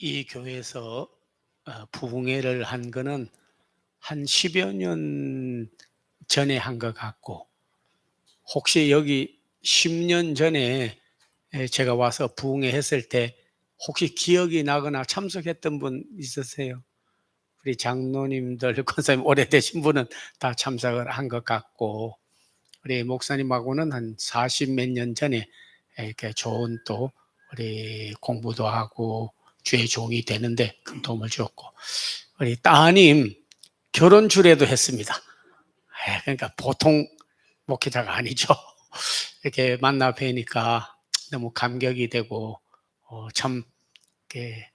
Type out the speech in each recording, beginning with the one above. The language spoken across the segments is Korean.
이 교회에서 부흥회를 한 거는 한 10여 년 전에 한 것 같고, 혹시 여기 10년 전에 제가 와서 부흥회 했을 때 혹시 기억이 나거나 참석했던 분 있으세요? 우리 장로님들, 권사님 오래되신 분은 다 참석을 한 것 같고, 우리 목사님하고는 한 40 몇 년 전에 이렇게 좋은 또 우리 공부도 하고 주의 종이 되는데 큰 도움을 주었고, 우리 따님 결혼 주례도 했습니다. 그러니까 보통 목회자가 아니죠. 이렇게 만나 뵈니까 너무 감격이 되고, 참 이렇게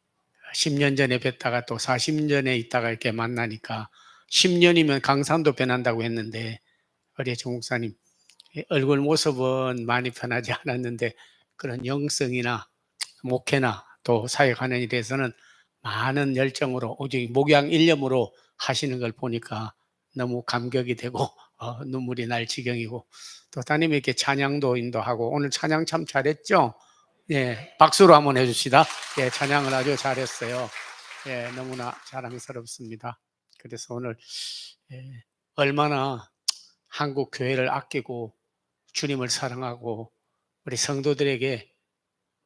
10년 전에 뵀다가 또 40년 전에 있다가 이렇게 만나니까 10년이면 강산도 변한다고 했는데, 우리 정 목사님 얼굴 모습은 많이 변하지 않았는데 그런 영성이나 목회나 또 사역하는 일에서는 많은 열정으로 오직 목양 일념으로 하시는 걸 보니까 너무 감격이 되고 눈물이 날 지경이고, 또 따님이 이렇게 찬양도 인도하고 오늘 찬양 참 잘했죠? 예, 박수로 한번 해줍시다. 예, 찬양을 아주 잘했어요. 예, 너무나 자랑스럽습니다. 그래서 오늘 얼마나 한국 교회를 아끼고 주님을 사랑하고 우리 성도들에게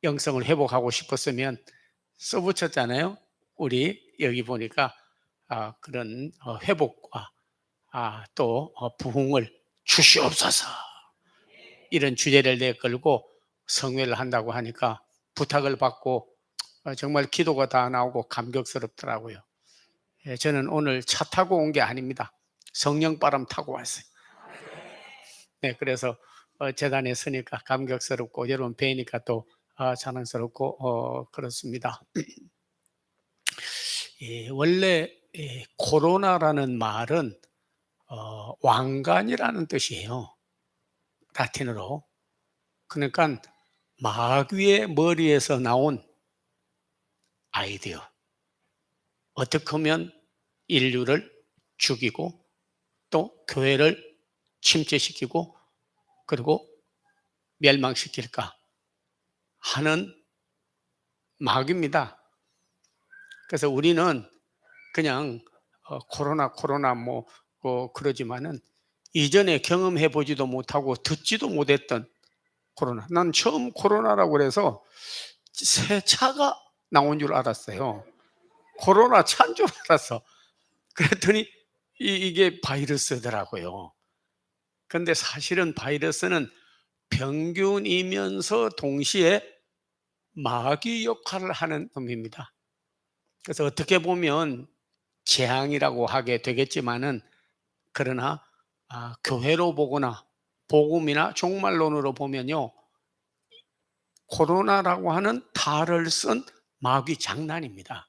영성을 회복하고 싶었으면 써붙였잖아요. 우리 여기 보니까 그런 회복과 또 부흥을 주시옵소서, 이런 주제를 내걸고 성회를 한다고 하니까 부탁을 받고 정말 기도가 다 나오고 감격스럽더라고요. 저는 오늘 차 타고 온 게 아닙니다. 성령 바람 타고 왔어요. 네, 그래서 재단에 서니까 감격스럽고 여러분 뵈니까 또 자랑스럽고 그렇습니다. 원래 코로나라는 말은 왕관이라는 뜻이에요. 라틴어로. 그러니까 마귀의 머리에서 나온 아이디어. 어떻게 하면 인류를 죽이고 또 교회를 침체시키고 그리고 멸망시킬까 하는 마귀입니다. 그래서 우리는 그냥 코로나 뭐 그러지만은 이전에 경험해 보지도 못하고 듣지도 못했던 코로나. 난 처음 코로나라고 그래서 새 차가 나온 줄 알았어요. 코로나 차인 줄 알았어. 그랬더니 이게 바이러스더라고요. 근데 사실은 바이러스는 병균이면서 동시에 마귀 역할을 하는 놈입니다. 그래서 어떻게 보면 재앙이라고 하게 되겠지만은, 그러나 교회로 보거나 복음이나 종말론으로 보면요, 코로나라고 하는 탈을 쓴 마귀 장난입니다.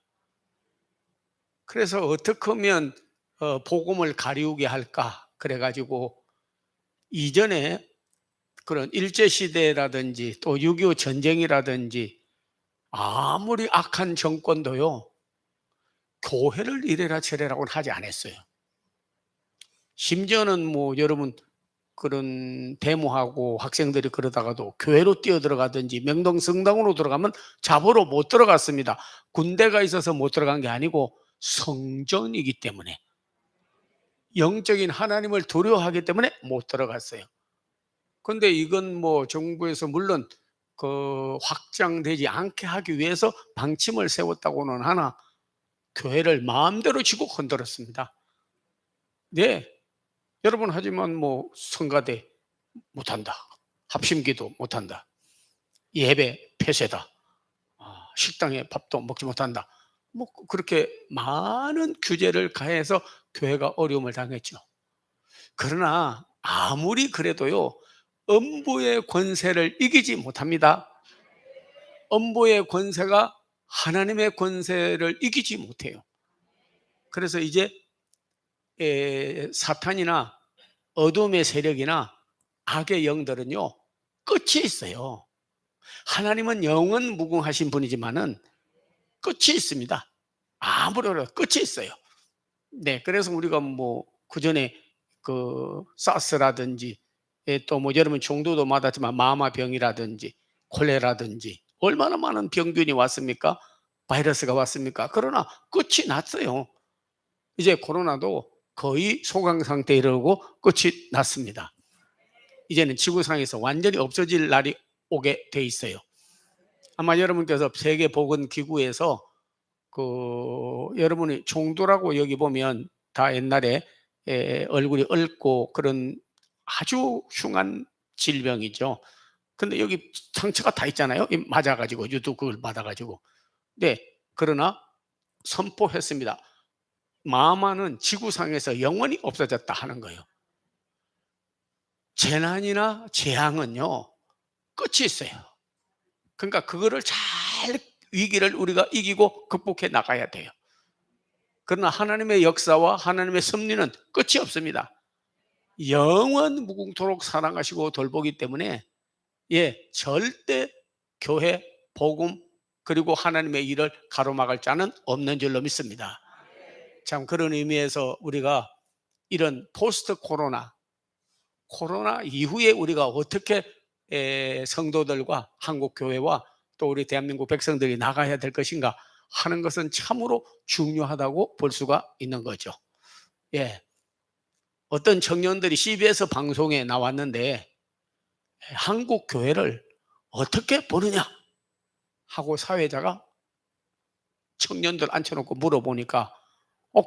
그래서 어떻게 하면 복음을 가리우게 할까 그래가지고 이전에 그런 일제시대라든지 또 6.25 전쟁이라든지 아무리 악한 정권도요, 교회를 이래라 저래라고는 하지 않았어요. 심지어는 뭐 여러분 그런 데모하고 학생들이 그러다가도 교회로 뛰어들어가든지 명동성당으로 들어가면 잡으러 못 들어갔습니다. 군대가 있어서 못 들어간 게 아니고 성전이기 때문에, 영적인 하나님을 두려워하기 때문에 못 들어갔어요. 근데 이건 뭐 정부에서 물론 확장되지 않게 하기 위해서 방침을 세웠다고는 하나 교회를 마음대로 쥐고 건드렸습니다. 네, 여러분, 하지만 뭐 성가대 못한다, 합심기도 못한다, 예배 폐쇄다, 식당에 밥도 먹지 못한다, 뭐 그렇게 많은 규제를 가해서 교회가 어려움을 당했죠. 그러나 아무리 그래도요, 음부의 권세를 이기지 못합니다. 음부의 권세가 하나님의 권세를 이기지 못해요. 그래서 이제 사탄이나 어둠의 세력이나 악의 영들은요, 끝이 있어요. 하나님은 영원 무궁하신 분이지만은 끝이 있습니다. 아무래도 끝이 있어요. 네, 그래서 우리가 뭐 그전에 사스라든지 또 뭐 여러분 정도도 맞았지만 마마병이라든지 콜레라든지 얼마나 많은 병균이 왔습니까? 바이러스가 왔습니까? 그러나 끝이 났어요. 이제 코로나도 거의 소강 상태에 이르고 끝이 났습니다. 이제는 지구상에서 완전히 없어질 날이 오게 돼 있어요. 아마 여러분께서 세계보건기구에서 여러분이 종도라고 여기 보면 다 옛날에 얼굴이 얽고 그런 아주 흉한 질병이죠. 근데 여기 상처가 다 있잖아요. 맞아 가지고 유독 그걸 받아 가지고. 네. 그러나 선포했습니다. 마마는 지구상에서 영원히 없어졌다 하는 거예요. 재난이나 재앙은요, 끝이 있어요. 그러니까 그거를 잘 위기를 우리가 이기고 극복해 나가야 돼요. 그러나 하나님의 역사와 하나님의 섭리는 끝이 없습니다. 영원 무궁토록 사랑하시고 돌보기 때문에 절대 교회, 복음 그리고 하나님의 일을 가로막을 자는 없는 줄로 믿습니다. 참 그런 의미에서 우리가 이런 포스트 코로나 이후에 우리가 어떻게 성도들과 한국 교회와 또 우리 대한민국 백성들이 나가야 될 것인가 하는 것은 참으로 중요하다고 볼 수가 있는 거죠. 어떤 청년들이 CBS 방송에 나왔는데 한국 교회를 어떻게 보느냐 하고 사회자가 청년들 앉혀놓고 물어보니까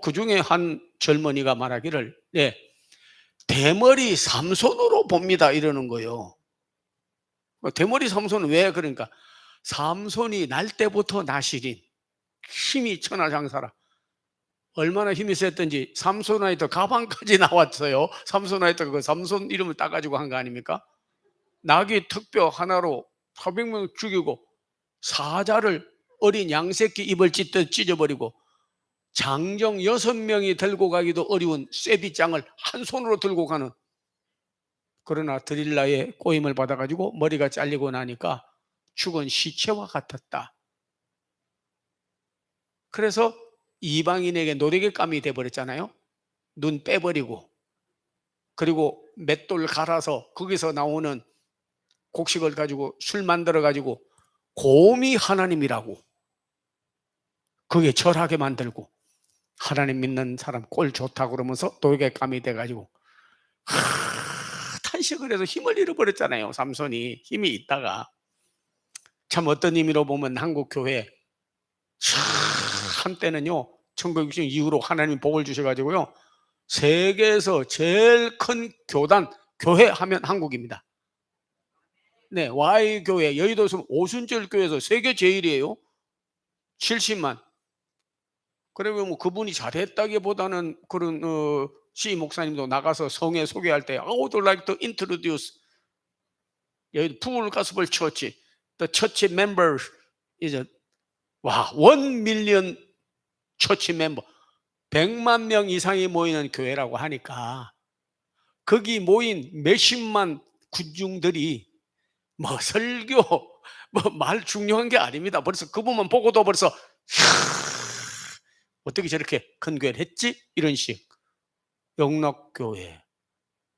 그중에 한 젊은이가 말하기를 대머리 삼손으로 봅니다 이러는 거예요. 대머리 삼손은 왜 그러니까 삼손이 날 때부터 나시린 힘이 천하장사라. 얼마나 힘이 셌던지 삼손아이터 가방까지 나왔어요. 삼손아이터 그 삼손 이름을 따가지고 한 거 아닙니까? 나귀 턱뼈 하나로 400명 죽이고 사자를 어린 양새끼 입을 찢어버리고 장정 6명이 들고 가기도 어려운 쇠빗장을 한 손으로 들고 가는, 그러나 드릴라의 꼬임을 받아가지고 머리가 잘리고 나니까 죽은 시체와 같았다. 그래서 이방인에게 노리개감이 돼버렸잖아요. 눈 빼버리고 그리고 맷돌 갈아서 거기서 나오는 곡식을 가지고 술 만들어 가지고 곰이 하나님이라고 그게 절하게 만들고 하나님 믿는 사람 꼴 좋다고 그러면서 노리개감이 돼가지고 탄식을 해서 힘을 잃어버렸잖아요. 삼손이 힘이 있다가. 참 어떤 의미로 보면 한국 교회 한때는요 1960 이후로 하나님이 복을 주셔가지고요 세계에서 제일 큰 교회 하면 한국입니다. 네, Y교회 여의도 오순절 교회에서 세계 제일이에요. 70만. 그리고 뭐 그분이 잘했다기보다는 그런 C 목사님도 나가서 성회 소개할 때 I would like to introduce 여기 Full Gospel Church. The church members is 1 million church member. 100만 명 이상이 모이는 교회라고 하니까 거기 모인 몇십만 군중들이 뭐 설교 뭐 말 중요한 게 아닙니다. 벌써 그분만 보고도 벌써 어떻게 저렇게 큰 교회를 했지? 이런 식. 영락교회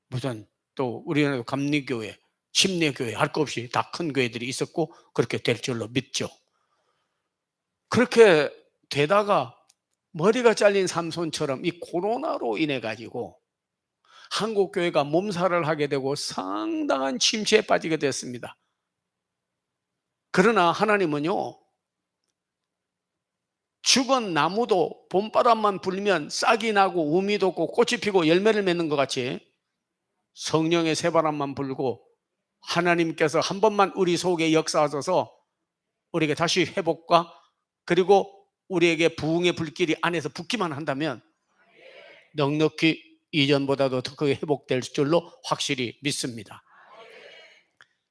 무슨 또 우리나라 감리교회 침례교회 할 것 없이 다 큰 교회들이 있었고 그렇게 될 줄로 믿죠. 그렇게 되다가 머리가 잘린 삼손처럼 이 코로나로 인해 가지고 한국 교회가 몸살을 하게 되고 상당한 침체에 빠지게 됐습니다. 그러나 하나님은요 죽은 나무도 봄바람만 불면 싹이 나고 우미 돋고 꽃이 피고 열매를 맺는 것 같이 성령의 새바람만 불고 하나님께서 한 번만 우리 속에 역사하셔서 우리에게 다시 회복과 그리고 우리에게 부흥의 불길이 안에서 붙기만 한다면 넉넉히 이전보다도 더 크게 회복될 줄로 확실히 믿습니다.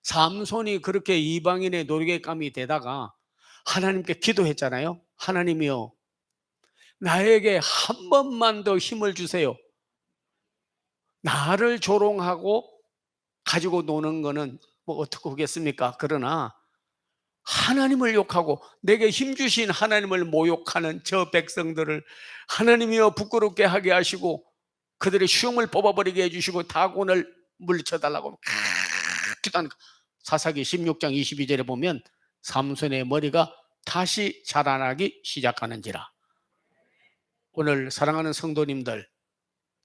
삼손이 그렇게 이방인의 노리개감이 되다가 하나님께 기도했잖아요. 하나님이여 나에게 한 번만 더 힘을 주세요. 나를 조롱하고 가지고 노는 거는 뭐 어떻게 하겠습니까? 그러나 하나님을 욕하고 내게 힘 주신 하나님을 모욕하는 저 백성들을 하나님이여 부끄럽게 하게 하시고 그들의 흉을 뽑아버리게 해주시고 다곤을 물리쳐달라고 기도하는 사사기 16장 22절에 보면 삼손의 머리가 다시 자라나기 시작하는지라. 오늘 사랑하는 성도님들,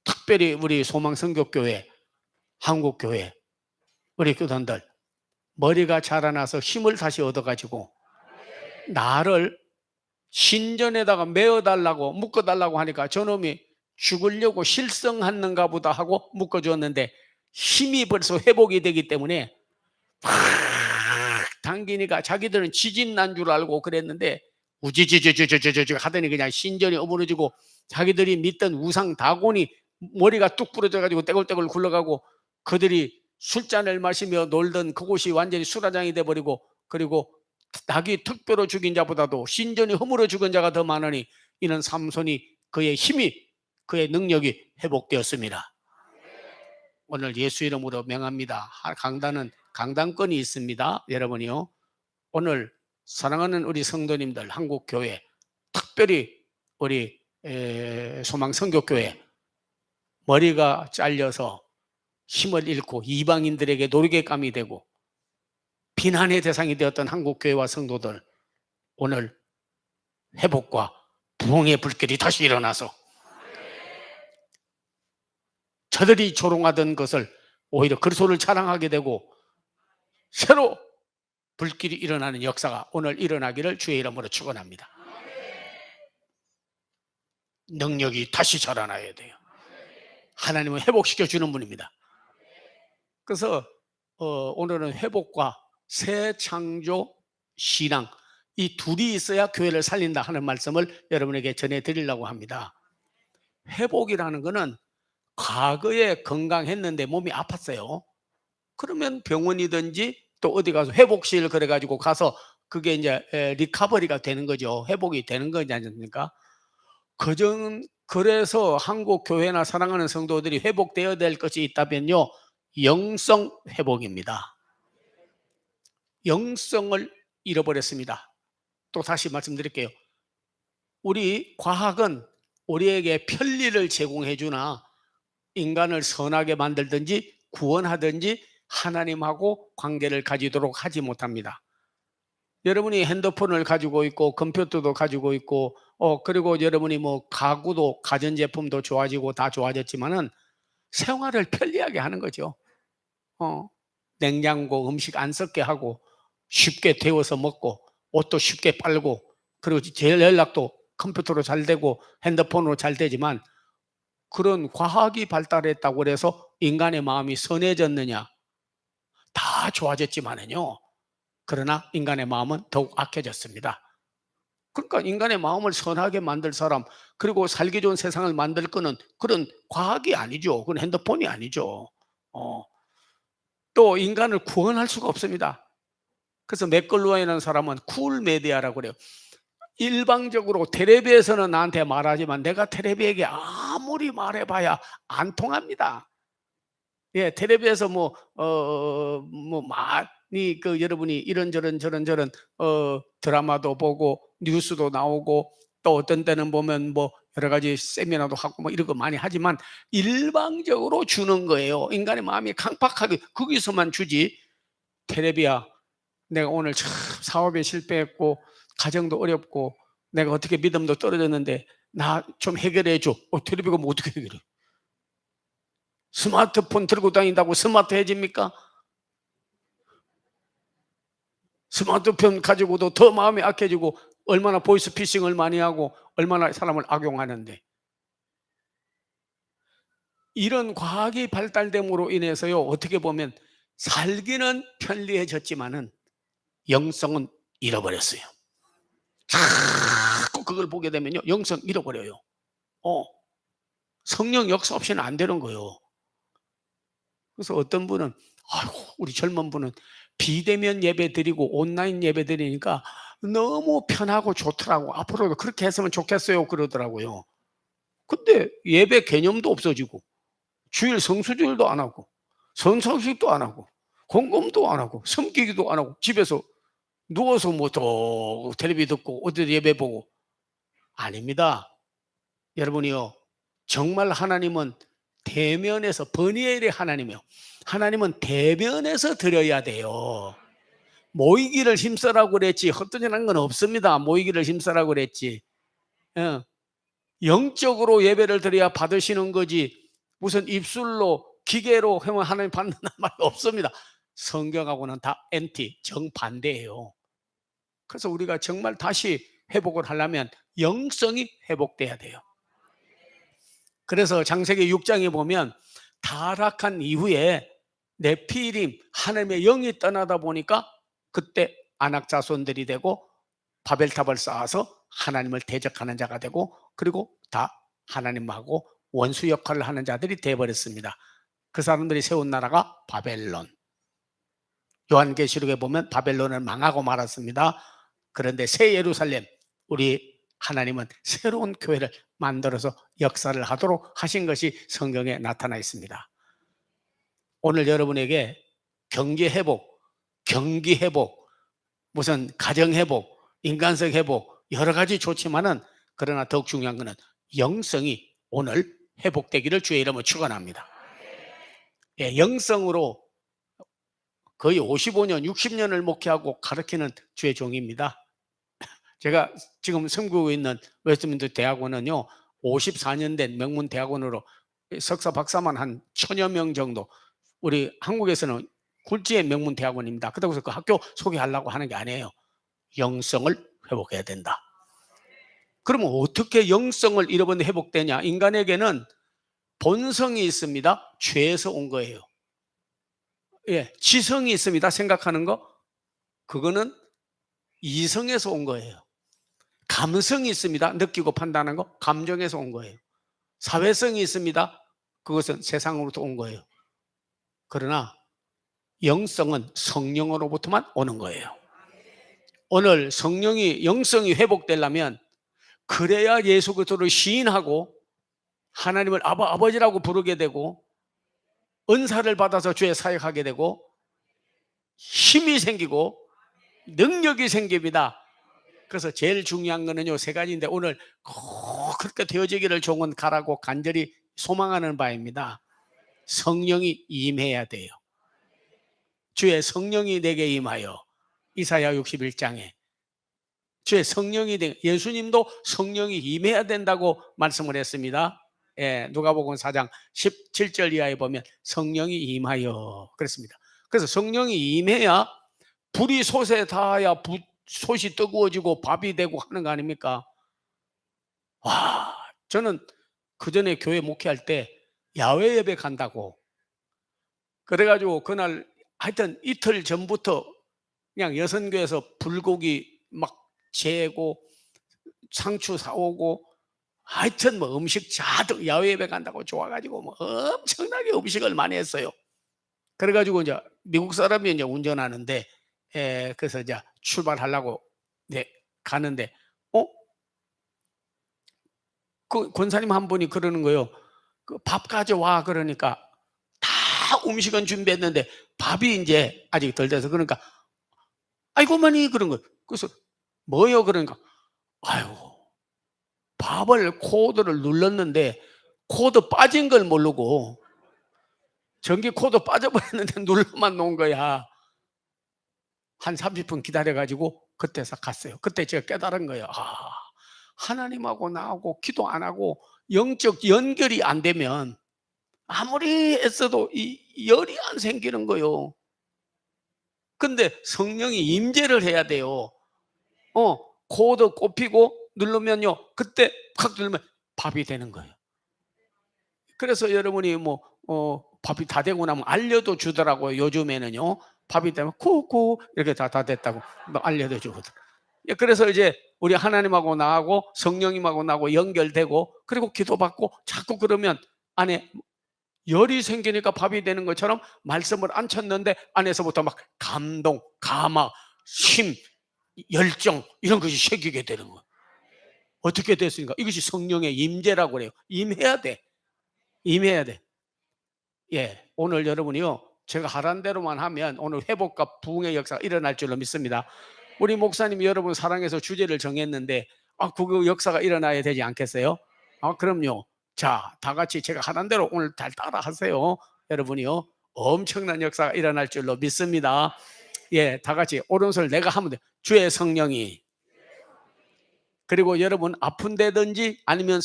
특별히 우리 소망성교교회, 한국교회, 우리 교단들 머리가 자라나서 힘을 다시 얻어가지고 나를 신전에다가 메어달라고 묶어달라고 하니까 저놈이 죽으려고 실성하는가 보다 하고 묶어주었는데 힘이 벌써 회복이 되기 때문에 팍 당기니까 자기들은 지진 난 줄 알고 그랬는데 우지지지지지지지 하더니 그냥 신전이 어무너지고 자기들이 믿던 우상 다곤이 머리가 뚝 부러져가지고 떼굴떼굴 굴러가고 그들이 술잔을 마시며 놀던 그곳이 완전히 수라장이 돼버리고 그리고 닭이 턱뼈로 죽인 자보다도 신전이 허물어 죽은 자가 더 많으니 이는 삼손이 그의 힘이 그의 능력이 회복되었습니다. 오늘 예수 이름으로 명합니다. 강단은 강단권이 있습니다. 여러분이요. 오늘 사랑하는 우리 성도님들 한국교회 특별히 우리 소망성교교회 머리가 잘려서 힘을 잃고 이방인들에게 노리개감이 되고 비난의 대상이 되었던 한국교회와 성도들 오늘 회복과 부흥의 불길이 다시 일어나서 저들이 조롱하던 것을 오히려 그리스도를 자랑하게 되고 새로 불길이 일어나는 역사가 오늘 일어나기를 주의 이름으로 축원합니다. 능력이 다시 자라나야 돼요. 하나님은 회복시켜 주는 분입니다. 그래서 오늘은 회복과 새 창조 신앙 이 둘이 있어야 교회를 살린다 하는 말씀을 여러분에게 전해드리려고 합니다. 회복이라는 것은 과거에 건강했는데 몸이 아팠어요. 그러면 병원이든지 또 어디 가서 회복실 그래가지고 가서 그게 이제 리커버리가 되는 거죠. 회복이 되는 거지 않습니까? 그래서 한국 교회나 사랑하는 성도들이 회복되어야 될 것이 있다면요. 영성 회복입니다. 영성을 잃어버렸습니다. 또 다시 말씀드릴게요. 우리 과학은 우리에게 편리를 제공해 주나 인간을 선하게 만들든지 구원하든지 하나님하고 관계를 가지도록 하지 못합니다. 여러분이 핸드폰을 가지고 있고 컴퓨터도 가지고 있고 그리고 여러분이 뭐 가구도 가전제품도 좋아지고 다 좋아졌지만은 생활을 편리하게 하는 거죠. 냉장고 음식 안 썩게 하고 쉽게 데워서 먹고 옷도 쉽게 빨고 그리고 연락도 컴퓨터로 잘 되고 핸드폰으로 잘 되지만 그런 과학이 발달했다고 해서 인간의 마음이 선해졌느냐? 다 좋아졌지만은요. 그러나 인간의 마음은 더욱 악해졌습니다. 그러니까 인간의 마음을 선하게 만들 사람 그리고 살기 좋은 세상을 만들 거는 그런 과학이 아니죠. 그건 핸드폰이 아니죠. 또 인간을 구원할 수가 없습니다. 그래서 맥걸루어이라는 사람은 쿨 메디아라고 그래요. 일방적으로 텔레비에서는 나한테 말하지만 내가 텔레비에게 아무리 말해봐야 안 통합니다. 예, 텔레비에서 많이 여러분이 이런저런 저런저런 드라마도 보고 뉴스도 나오고 또 어떤 때는 보면 여러 가지 세미나도 하고 이런 거 많이 하지만 일방적으로 주는 거예요. 인간의 마음이 강팍하게 거기서만 주지. 텔레비야, 내가 오늘 참 사업에 실패했고 가정도 어렵고 내가 어떻게 믿음도 떨어졌는데 나 좀 해결해 줘. 텔레비가 뭐 어떻게 해결해? 스마트폰 들고 다닌다고 스마트해집니까? 스마트폰 가지고도 더 마음이 악해지고 얼마나 보이스피싱을 많이 하고 얼마나 사람을 악용하는데 이런 과학이 발달됨으로 인해서요 어떻게 보면 살기는 편리해졌지만은 영성은 잃어버렸어요. 자꾸 그걸 보게 되면요 영성 잃어버려요. 성령 역사 없이는 안 되는 거예요. 그래서 어떤 분은 우리 젊은 분은 비대면 예배 드리고 온라인 예배 드리니까 너무 편하고 좋더라고. 앞으로도 그렇게 했으면 좋겠어요 그러더라고요. 근데 예배 개념도 없어지고 주일 성수주일도 안 하고 성찬식도 안 하고 공금도 안 하고 섬기기도 안 하고 집에서 누워서 또 텔레비 듣고 어디 예배 보고 아닙니다. 여러분이요 정말 하나님은 대면에서 번외의 하나님이요. 하나님은 대면에서 드려야 돼요. 모이기를 힘쓰라고 그랬지 헛되지는 건 없습니다. 모이기를 힘쓰라고 그랬지. 예. 영적으로 예배를 드려야 받으시는 거지 무슨 입술로 기계로 하면 하나님 받는다는 말이 없습니다. 성경하고는 다 엔티 정반대예요. 그래서 우리가 정말 다시 회복을 하려면 영성이 회복돼야 돼요. 그래서 창세기 6장에 보면 타락한 이후에 네피림 하나님의 영이 떠나다 보니까 그때 아낙 자손들이 되고 바벨탑을 쌓아서 하나님을 대적하는 자가 되고 그리고 다 하나님하고 원수 역할을 하는 자들이 되어버렸습니다. 그 사람들이 세운 나라가 바벨론. 요한계시록에 보면 바벨론을 망하고 말았습니다. 그런데 새 예루살렘 우리 하나님은 새로운 교회를 만들어서 역사를 하도록 하신 것이 성경에 나타나 있습니다. 오늘 여러분에게 경제 회복, 경기 회복, 무슨 가정 회복, 인간성 회복 여러 가지 좋지만은 그러나 더욱 중요한 것은 영성이 오늘 회복되기를 주의 이름으로 축원합니다. 예, 영성으로 거의 55년, 60년을 목회하고 가르치는 주의 종입니다. 제가 지금 섬기고 있는 웨스트민스터 대학원은요 54년 된 명문 대학원으로 석사 박사만 한 1000여 명 정도 우리 한국에서는 굴지의 명문 대학원입니다. 그렇다고 해서 그 학교 소개하려고 하는 게 아니에요. 영성을 회복해야 된다. 그러면 어떻게 영성을 잃어버린 회복되냐? 인간에게는 본성이 있습니다. 죄에서 온 거예요. 예, 지성이 있습니다. 생각하는 거. 그거는 이성에서 온 거예요. 감성이 있습니다. 느끼고 판단하는 거. 감정에서 온 거예요. 사회성이 있습니다. 그것은 세상으로부터 온 거예요. 그러나 영성은 성령으로부터만 오는 거예요. 오늘 성령이 영성이 회복되려면 그래야 예수 그리스도를 시인하고 하나님을 아버지라고 부르게 되고 은사를 받아서 주의 사역하게 되고 힘이 생기고 능력이 생깁니다. 그래서 제일 중요한 거는요 세 가지인데 오늘 꼭 그렇게 되어지기를 종은 가라고 간절히 소망하는 바입니다. 성령이 임해야 돼요. 주의 성령이 내게 임하여 이사야 61장에 주의 성령이 예수님도 성령이 임해야 된다고 말씀을 했습니다. 예, 누가복음 4장 17절 이하에 보면 성령이 임하여 그랬습니다. 그래서 성령이 임해야 불이 솥에 닿아야 솥이 뜨거워지고 밥이 되고 하는 거 아닙니까? 와, 저는 그 전에 교회 목회할 때 야외 예배 간다고 그래가지고 그날 하여튼 이틀 전부터 그냥 여선교에서 불고기 막 재고 상추 사오고 하여튼 뭐 음식 자득 야외 예배 간다고 좋아가지고 뭐 엄청나게 음식을 많이 했어요. 그래가지고 이제 미국 사람이 이제 운전하는데 그래서 이제 출발하려고 가는데 그 권사님 한 분이 그러는 거예요. 그 밥 가져와 그러니까 다 음식은 준비했는데 밥이 이제 아직 덜 돼서 그러니까 아이고 어머니 그런 거예요. 그래서 뭐요 그러니까 아이고 밥을 코드를 눌렀는데 코드 빠진 걸 모르고 전기 코드 빠져버렸는데 눌러만 놓은 거야. 한 30분 기다려가지고 그때서 갔어요. 그때 제가 깨달은 거예요. 하나님하고 나하고 기도 안 하고 영적 연결이 안 되면 아무리 애써도 이 열이 안 생기는 거예요. 근데 성령이 임재를 해야 돼요. 코드 꼽히고 누르면요. 그때 확 누르면 밥이 되는 거예요. 그래서 여러분이 밥이 다 되고 나면 알려도 주더라고요. 요즘에는요. 밥이 되면 쿠쿠 이렇게 다 됐다고 알려도 주거든. 그래서 이제 우리 하나님하고 나하고 성령님하고 나하고 연결되고 그리고 기도받고 자꾸 그러면 안에 열이 생기니까 밥이 되는 것처럼 말씀을 안 쳤는데 안에서부터 막 감동, 감화, 힘, 열정 이런 것이 새기게 되는 거예요. 어떻게 됐습니까? 이것이 성령의 임재라고 그래요. 임해야 돼. 임해야 돼. 예, 오늘 여러분이요. 제가 하란 대로만 하면 오늘 회복과 부흥의 역사가 일어날 줄로 믿습니다. 우리 목사님이 여러분 사랑해서 주제를 정했는데 그 역사가 일어나야 되지 않겠어요? 그럼요. 자, 다 같이 제가 하란 대로 오늘 잘 따라 하세요. 여러분이요. 엄청난 역사가 일어날 줄로 믿습니다. 예, 다 같이 오른손을 내가 하면 돼. 주의 성령이. 그리고 여러분 아픈 데든지 아니면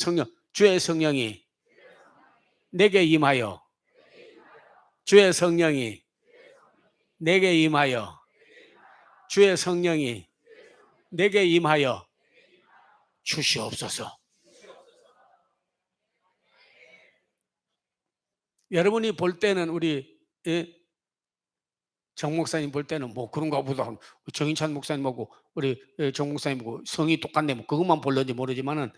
주의 성령이 내게 임하여. 주의 성령이 내게 임하여. 주의 성령이 내게 임하여 주시옵소서. 여러분이 볼 때는 우리 정 목사님 볼 때는 뭐 그런가 보다, 정인찬 목사님하고 우리 정 목사님하고 성이 똑같네, 뭐 그것만 볼는지 모르지만은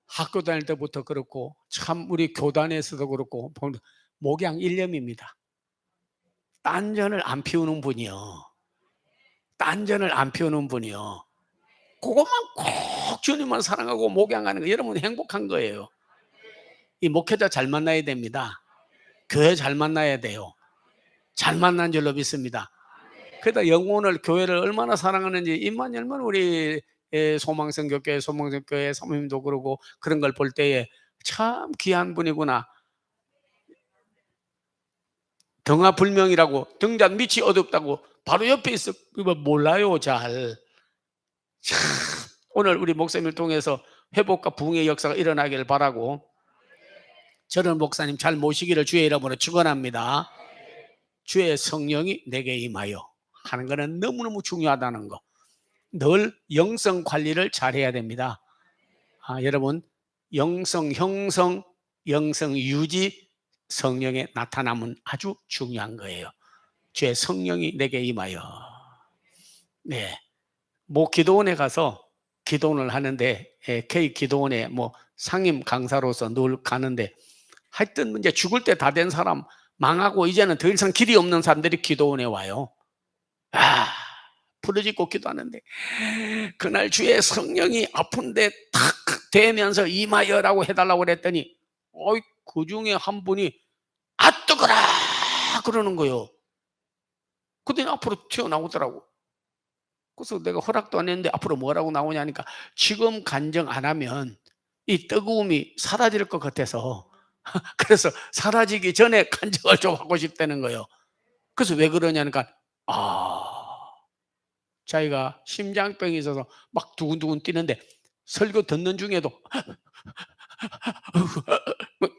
학교 다닐 때부터 그렇고 참 우리 교단에서도 그렇고 목양 일념입니다. 딴전을 안 피우는 분이요. 딴전을 안 피우는 분이요. 그것만 꼭 주님만 사랑하고 목양하는 거, 여러분 행복한 거예요. 이 목회자 잘 만나야 됩니다. 교회 잘 만나야 돼요. 잘 만난 줄로 믿습니다. 그러다 영혼을, 교회를 얼마나 사랑하는지 입만 열면 우리 소망성교회, 소망성교회 사모님도 그러고 그런 걸 볼 때에 참 귀한 분이구나. 등화불명이라고, 등잔 밑이 어둡다고 바로 옆에 있어. 이거 몰라요 잘. 참 오늘 우리 목사님을 통해서 회복과 부흥의 역사가 일어나기를 바라고, 저런 목사님 잘 모시기를 주의 이름으로 축원합니다. 주의 성령이 내게 임하여 하는 것은 너무너무 중요하다는 거. 늘 영성 관리를 잘해야 됩니다. 여러분 영성 형성, 영성 유지, 성령의 나타남은 아주 중요한 거예요. 주의 성령이 내게 임하여. 네, 뭐 기도원에 가서 기도원을 하는데, K 기도원에 뭐 상임 강사로서 늘 가는데, 하여튼 이제 죽을 때 다 된 사람, 망하고 이제는 더 이상 길이 없는 사람들이 기도원에 와요. 부르짖고 기도하는데 그날 주의 성령이 아픈데 탁 대면서 임하여라고 해달라고 그랬더니 그 중에 한 분이 아 뜨거라 그러는 거예요. 그랬더니 앞으로 튀어나오더라고. 그래서 내가 허락도 안 했는데 앞으로 뭐라고 나오냐니까, 지금 간증 안 하면 이 뜨거움이 사라질 것 같아서 그래서 사라지기 전에 간증을 좀 하고 싶다는 거예요. 그래서 왜 그러냐니까, 자기가 심장병이 있어서 막 두근두근 뛰는데 설교 듣는 중에도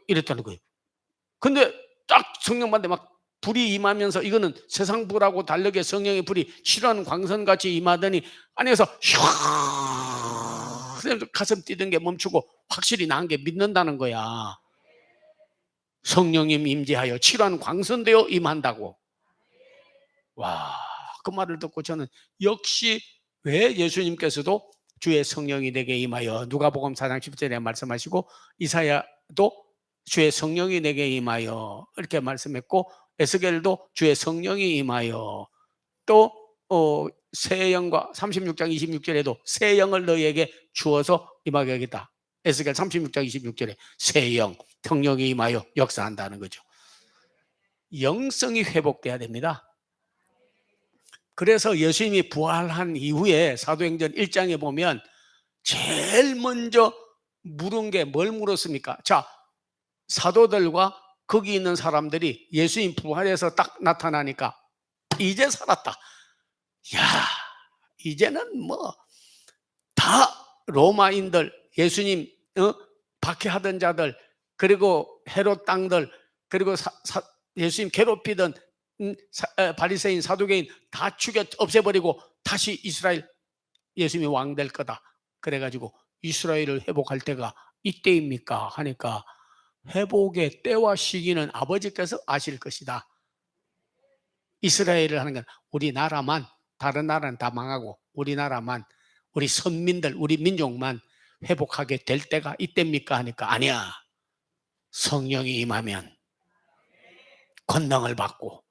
이랬다는 거예요. 근데 딱 성령 받는데 막 불이 임하면서, 이거는 세상 불하고 다르게 성령의 불이 실한 광선같이 임하더니 안에서 휘 가슴 뛰던 게 멈추고 확실히 나은 게 믿는다는 거야. 성령님 임재하여 칠한 광선되어 임한다고. 와, 그 말을 듣고 저는 역시 왜 예수님께서도 주의 성령이 내게 임하여, 누가복음 4장 10절에 말씀하시고 이사야도 주의 성령이 내게 임하여 이렇게 말씀했고, 에스겔도 주의 성령이 임하여, 또 새 영과 36장 26절에도 새 영을 너희에게 주어서 임하게 하겠다. 에스겔 36장 26절에 새 영, 성령이 임하여 역사한다는 거죠. 영성이 회복돼야 됩니다. 그래서 예수님이 부활한 이후에 사도행전 1장에 보면 제일 먼저 물은 게 뭘 물었습니까? 자, 사도들과 거기 있는 사람들이 예수님 부활해서 딱 나타나니까 이제 살았다. 야, 이제는 뭐 다 로마인들, 예수님 박해하던 자들, 그리고 헤롯 땅들, 그리고 예수님 괴롭히던 바리새인, 사두개인 다 죽여 없애버리고 다시 이스라엘 예수님이 왕 될 거다. 그래가지고 이스라엘을 회복할 때가 이때입니까 하니까, 회복의 때와 시기는 아버지께서 아실 것이다. 이스라엘을 하는 건 우리나라만, 다른 나라는 다 망하고 우리나라만, 우리 선민들, 우리 민족만 회복하게 될 때가 이때입니까 하니까, 아니야, 성령이 임하면 권능을 받고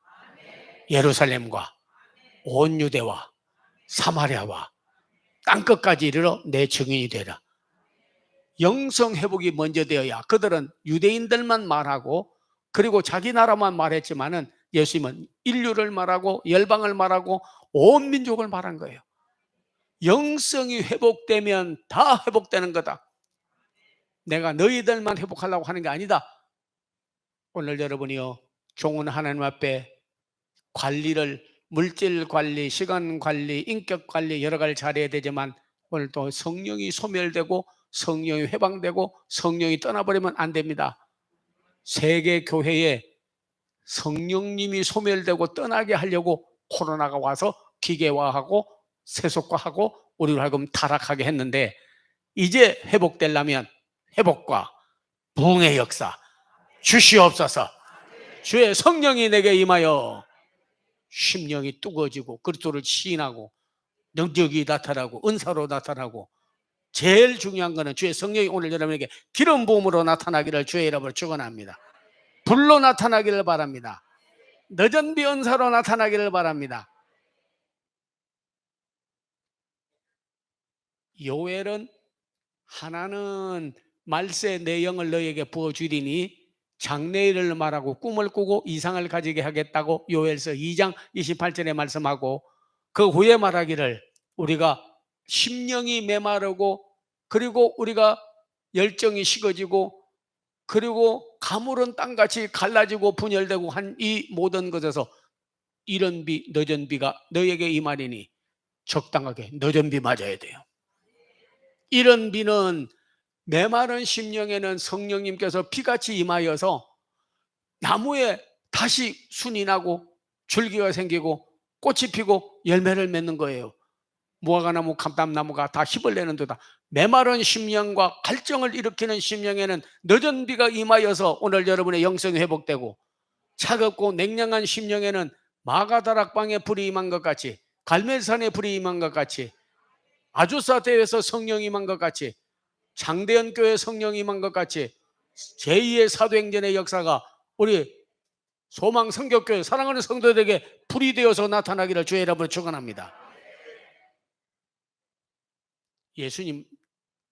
예루살렘과 온 유대와 사마리아와 땅끝까지 이르러 내 증인이 되라. 영성 회복이 먼저 되어야, 그들은 유대인들만 말하고 그리고 자기 나라만 말했지만은 예수님은 인류를 말하고 열방을 말하고 온 민족을 말한 거예요. 영성이 회복되면 다 회복되는 거다. 내가 너희들만 회복하려고 하는 게 아니다. 오늘 여러분이요, 종은 하나님 앞에 관리를 물질 관리, 시간 관리, 인격 관리 여러 가지 잘해야 되지만 오늘 또 성령이 소멸되고 성령이 회방되고 성령이 떠나버리면 안 됩니다. 세계 교회에 성령님이 소멸되고 떠나게 하려고 코로나가 와서 기계화하고 세속화하고 우리를 하여금 타락하게 했는데, 이제 회복되려면 회복과 부흥의 역사 주시옵소서. 주의 성령이 내게 임하여 심령이 뜨거워지고 그리스도를 시인하고 능력이 나타나고 은사로 나타나고, 제일 중요한 것은 주의 성령이 오늘 여러분에게 기름 부음으로 나타나기를 주의 이름으로 축원합니다. 불로 나타나기를 바랍니다. 늦은 비 은사로 나타나기를 바랍니다. 요엘은 하나는 말세 내 영을 너에게 부어주리니 장래일을 말하고 꿈을 꾸고 이상을 가지게 하겠다고 요엘서 2장 28절에 말씀하고, 그 후에 말하기를 우리가 심령이 메마르고 그리고 우리가 열정이 식어지고 그리고 가물은 땅같이 갈라지고 분열되고 한 이 모든 것에서 이런 비 늦은 비가 너에게 임하리니 적당하게 늦은 비 맞아야 돼요. 이런 비는 메마른 심령에는 성령님께서 비같이 임하여서 나무에 다시 순이 나고 줄기가 생기고 꽃이 피고 열매를 맺는 거예요. 무화과나무, 감람나무가 다 힘을 내는 데다 메마른 심령과 갈증을 일으키는 심령에는 늦은 비가 임하여서 오늘 여러분의 영성이 회복되고, 차갑고 냉랭한 심령에는 마가다락방에 불이 임한 것 같이, 갈멜산에 불이 임한 것 같이, 아주사 대회에서 성령이 임한 것 같이, 장대현 교회 성령이 임한 것 같이 제2의 사도행전의 역사가 우리 소망 성격교회 사랑하는 성도들에게 불이 되어서 나타나기를 주의 이름으로 축원합니다. 예수님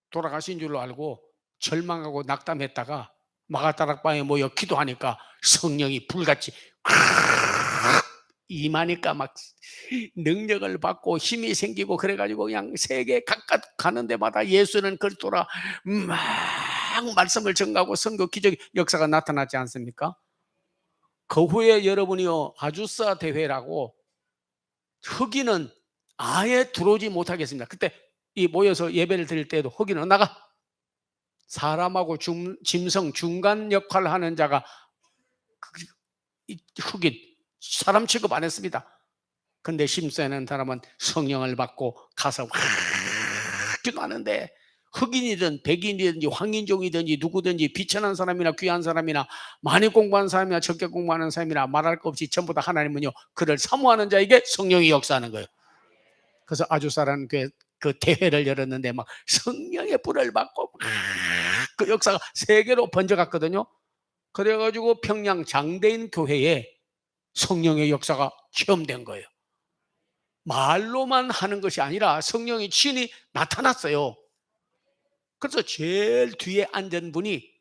돌아가신 줄로 알고 절망하고 낙담했다가 마가다락방에 모여 기도하니까 성령이 불같이 임하니까 막 능력을 받고 힘이 생기고, 그래가지고 그냥 세계 각각 가는 데마다 예수는 그리스도라 막 말씀을 전가하고 선교 기적 역사가 나타나지 않습니까? 그 후에 여러분이요, 아주사 대회라고 흑인은 아예 들어오지 못하겠습니다. 그때 이 모여서 예배를 드릴 때도 흑인은 나가, 사람하고 짐승 중간 역할을 하는 자가 흑인 사람 취급 안 했습니다. 근데 심수하는 사람은 성령을 받고 가서 기도하는데, 흑인이든 백인이든지 황인종이든지 누구든지 비천한 사람이나 귀한 사람이나 많이 공부한 사람이나 적게 공부하는 사람이나 말할 것 없이 전부 다 하나님은요 그를 사모하는 자에게 성령이 역사하는 거예요. 그래서 아주사라는 그 대회를 열었는데 막 성령의 불을 받고 그 역사가 세계로 번져갔거든요. 그래가지고 평양 장대인 교회에 성령의 역사가 체험된 거예요. 말로만 하는 것이 아니라 성령이 친히 나타났어요. 그래서 제일 뒤에 앉은 분이,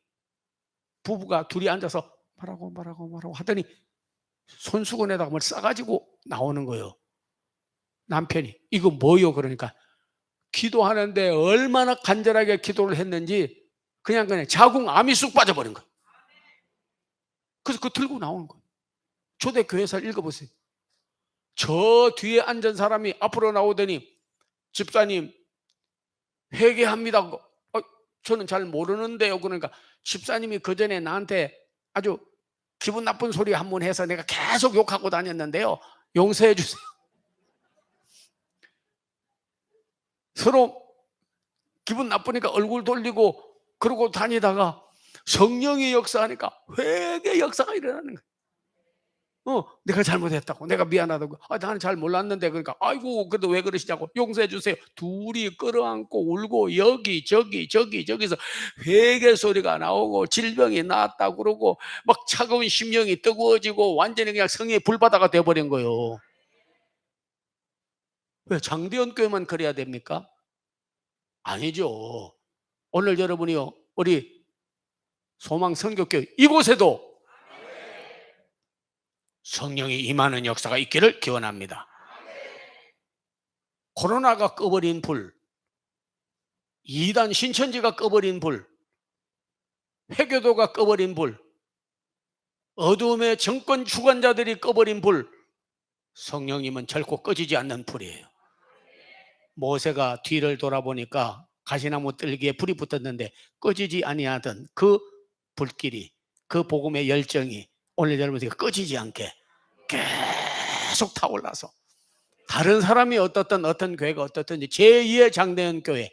부부가 둘이 앉아서 말하고 하더니 손수건에다가 뭘 싸가지고 나오는 거예요. 남편이 이거 뭐요? 그러니까 기도하는데 얼마나 간절하게 기도를 했는지 그냥 자궁암이 쑥 빠져버린 거예요. 그래서 그거 들고 나오는 거예요. 초대교회사를 읽어보세요. 저 뒤에 앉은 사람이 앞으로 나오더니 집사님 회개합니다. 저는 잘 모르는데요. 그러니까 집사님이 그 전에 나한테 아주 기분 나쁜 소리 한 번 해서 내가 계속 욕하고 다녔는데요. 용서해 주세요. 서로 기분 나쁘니까 얼굴 돌리고 그러고 다니다가 성령이 역사하니까 회개 역사가 일어나는 거예요. 내가 잘못했다고, 내가 미안하다고, 나는 잘 몰랐는데, 그러니까 아이고 그래도 왜 그러시냐고, 용서해 주세요. 둘이 끌어안고 울고 저기서 회개 소리가 나오고 질병이 나았다고 그러고 막 차가운 심령이 뜨거워지고 완전히 그냥 성의 불바다가 돼버린 거예요. 왜 장대현 교회만 그래야 됩니까? 아니죠. 오늘 여러분이요, 우리 소망 선교교회 이곳에도 성령이 임하는 역사가 있기를 기원합니다. 코로나가 꺼버린 불, 이단 신천지가 꺼버린 불, 회교도가 꺼버린 불, 어둠의 정권 주관자들이 꺼버린 불, 성령님은 결코 꺼지지 않는 불이에요. 모세가 뒤를 돌아보니까 가시나무 뜰기에 불이 붙었는데 꺼지지 아니하던 그 불길이, 그 복음의 열정이 오늘 여러분들이 꺼지지 않게 계속 타올라서 다른 사람이 어떻든 어떤 교회가 어떻든지 제2의 장대현 교회,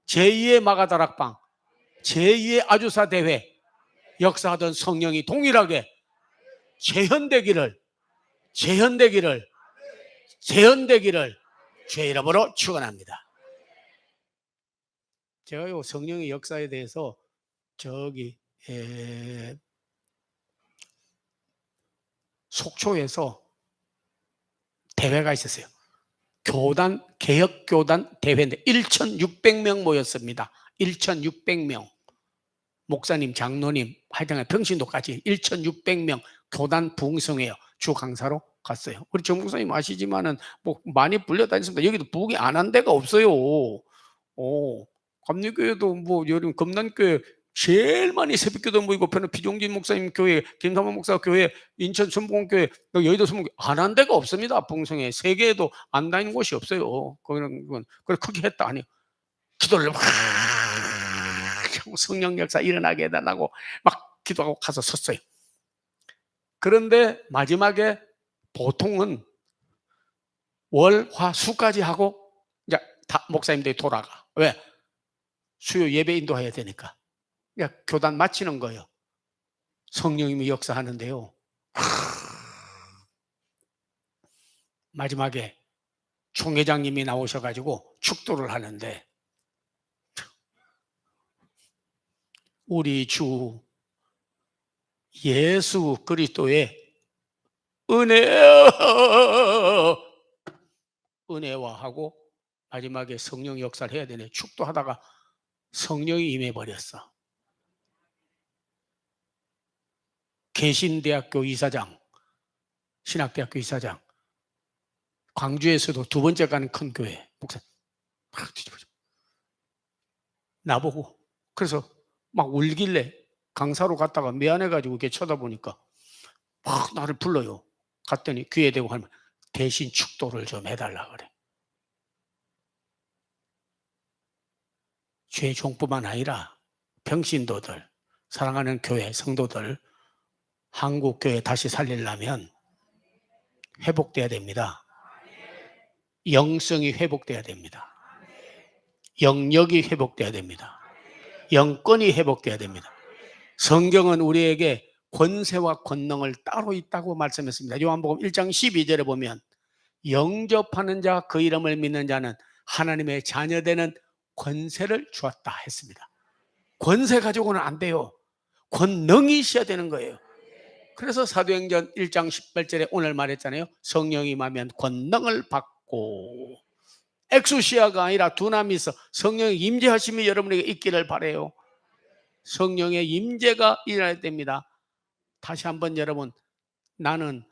제2의 마가다락방, 제2의 아주사 대회 역사하던 성령이 동일하게 재현되기를 주의 이름으로 축원합니다. 제가 요 성령의 역사에 대해서 속초에서 대회가 있었어요. 개혁교단 대회인데 1,600명 모였습니다. 1,600명. 목사님, 장로님, 하여튼 평신도까지 1,600명 교단 부흥성회요. 주 강사로 갔어요. 우리 정 목사님 아시지만은 뭐 많이 불려다녔습니다. 여기도 부흥이 안 한 데가 없어요. 감리교회도 뭐 여름 금난교회 제일 많이 새벽기도 모이고 편은 비종진 목사님 교회, 김삼원 목사 교회, 인천 순복음교회, 여의도 순복음 안 한 데가 없습니다. 부흥성회 세계에도 안 다니는 곳이 없어요. 거기는 그걸 크게 했다 아니요. 기도를 막 성령 역사 일어나게 해달라고 막 기도하고 가서 섰어요. 그런데 마지막에 보통은 월, 화, 수까지 하고 이제 다 목사님들이 돌아가. 왜? 수요 예배 인도해야 되니까. 그러니까 교단 마치는 거예요. 성령님이 역사하는데요. 마지막에 총회장님이 나오셔가지고 축도를 하는데 우리 주 예수 그리스도의 은혜와 하고 마지막에 성령 역사를 해야 되네. 축도하다가 성령이 임해버렸어. 개신대학교 이사장, 신학대학교 이사장, 광주에서도 두 번째 가는 큰 교회 목사 막 뒤집어져. 나보고 그래서 막 울길래 강사로 갔다가 미안해가지고 이렇게 쳐다보니까 막 나를 불러요. 갔더니 귀에 대고 하면 대신 축도를 좀 해달라 그래. 죄 종뿐만 아니라 평신도들, 사랑하는 교회 성도들, 한국 교회 다시 살리려면 회복돼야 됩니다. 영성이 회복돼야 됩니다. 영역이 회복돼야 됩니다. 영권이 회복돼야 됩니다. 성경은 우리에게 권세와 권능을 따로 있다고 말씀했습니다. 요한복음 1장 12절에 보면 영접하는 자, 그 이름을 믿는 자는 하나님의 자녀되는 권세를 주었다 했습니다. 권세 가지고는 안 돼요. 권능이 있어야 되는 거예요. 그래서 사도행전 1장 18절에 오늘 말했잖아요. 성령이 임하면 권능을 받고, 엑수시아가 아니라 두나미서 성령의 임재하심이 여러분에게 있기를 바라요. 성령의 임재가 일어날 때입니다. 다시 한번 여러분, 나는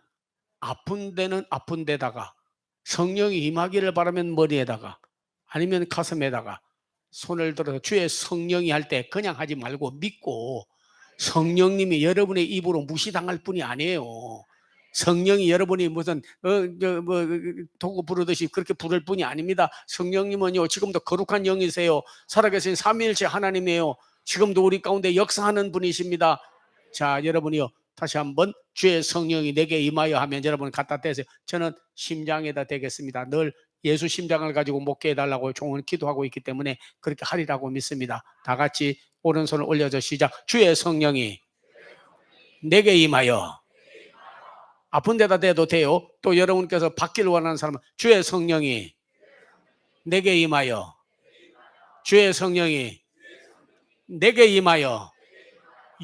아픈 데는 아픈 데다가 성령이 임하기를 바라면 머리에다가 아니면 가슴에다가 손을 들어서 주의 성령이 할 때 그냥 하지 말고 믿고, 성령님이 여러분의 입으로 무시당할 뿐이 아니에요. 성령이 여러분이 무슨 도구 부르듯이 그렇게 부를 뿐이 아닙니다. 성령님은요 지금도 거룩한 영이세요. 살아계신 삼위일체 하나님이에요. 지금도 우리 가운데 역사하는 분이십니다. 자, 여러분이요 다시 한번 주의 성령이 내게 임하여 하면 여러분 갖다 대세요. 저는 심장에다 대겠습니다. 늘 예수 심장을 가지고 목회해 달라고 종은 기도하고 있기 때문에 그렇게 하리라고 믿습니다. 다 같이 오른손을 올려서 시작. 주의 성령이 내게 임하여. 아픈 데다 대도 돼요. 또 여러분께서 받기를 원하는 사람은 주의 성령이 내게 임하여. 주의 성령이 내게 임하여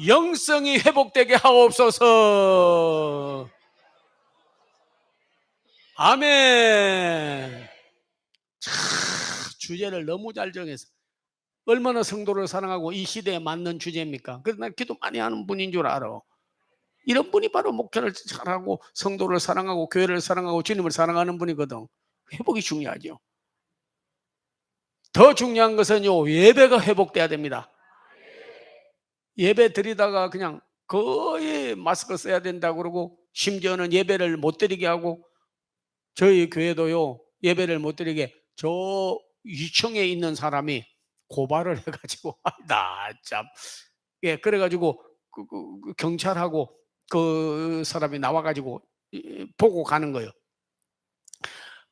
영성이 회복되게 하옵소서. 아멘. 주제를 너무 잘 정해서 얼마나 성도를 사랑하고 이 시대에 맞는 주제입니까? 그래서 난 기도 많이 하는 분인 줄 알아. 이런 분이 바로 목회를 잘하고 성도를 사랑하고 교회를 사랑하고 주님을 사랑하는 분이거든. 회복이 중요하죠. 더 중요한 것은요, 예배가 회복돼야 됩니다. 예배 드리다가 그냥 거의 마스크 써야 된다고 그러고 심지어는 예배를 못 드리게 하고 저희 교회도요, 예배를 못 드리게 저 위층에 있는 사람이 고발을 해 가지고 나 참. 예, 그래 가지고 경찰하고 그 사람이 나와 가지고 보고 가는 거예요.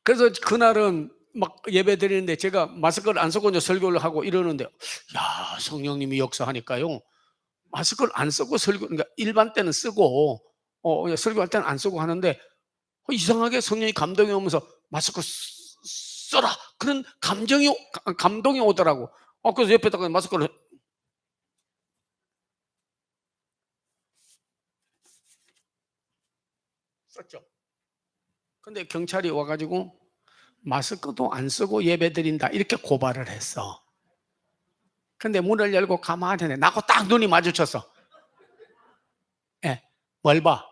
그래서 그날은 막 예배 드리는데 제가 마스크를 안 쓰고 이제 설교를 하고 이러는데, 야, 성령님이 역사하니까요. 마스크를 안 쓰고 그러니까 일반 때는 쓰고 그냥 설교할 때는 안 쓰고 하는데, 이상하게 성령이 감동이 오면서 "마스크 써라." 그런 감동이 오더라고. 그래서 옆에다가 마스크를 썼죠. 근데 경찰이 와 가지고 "마스크도 안 쓰고 예배드린다." 이렇게 고발을 했어. 근데 문을 열고 가만히 있는데 나하고 딱 눈이 마주쳤어. 예. 뭘 봐?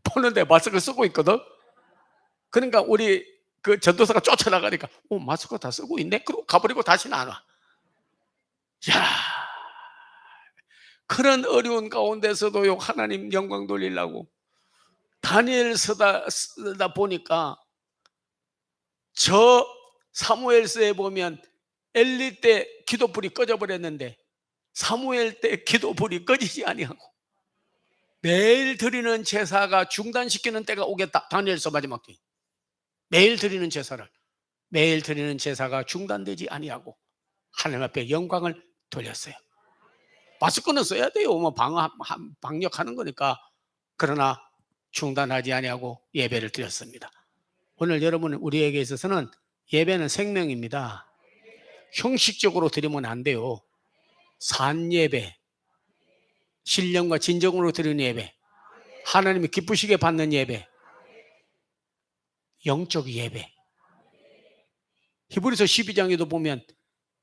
보는데 마스크를 쓰고 있거든. 그러니까 우리 그 전도사가 쫓아나가니까 마스크 다 쓰고 있네. 그러고 가버리고 다시는 안 와. 야. 그런 어려운 가운데서도요, 하나님 영광 돌리려고 다니엘 쓰다 보니까, 저 사무엘서에 보면 엘리 때 기도불이 꺼져 버렸는데 사무엘 때 기도불이 꺼지지 아니하고 매일 드리는 제사가 중단시키는 때가 오겠다. 다니엘서 마지막 때 매일 드리는 제사를 매일 드리는 제사가 중단되지 아니하고 하나님 앞에 영광을 돌렸어요. 마스크는 써야 돼요. 뭐 방역하는 거니까. 그러나 중단하지 아니하고 예배를 드렸습니다. 오늘 여러분, 우리에게 있어서는 예배는 생명입니다. 형식적으로 드리면 안 돼요. 산예배, 신령과 진정으로 드리는 예배, 하나님이 기쁘시게 받는 예배, 영적 예배. 히브리서 12장에도 보면,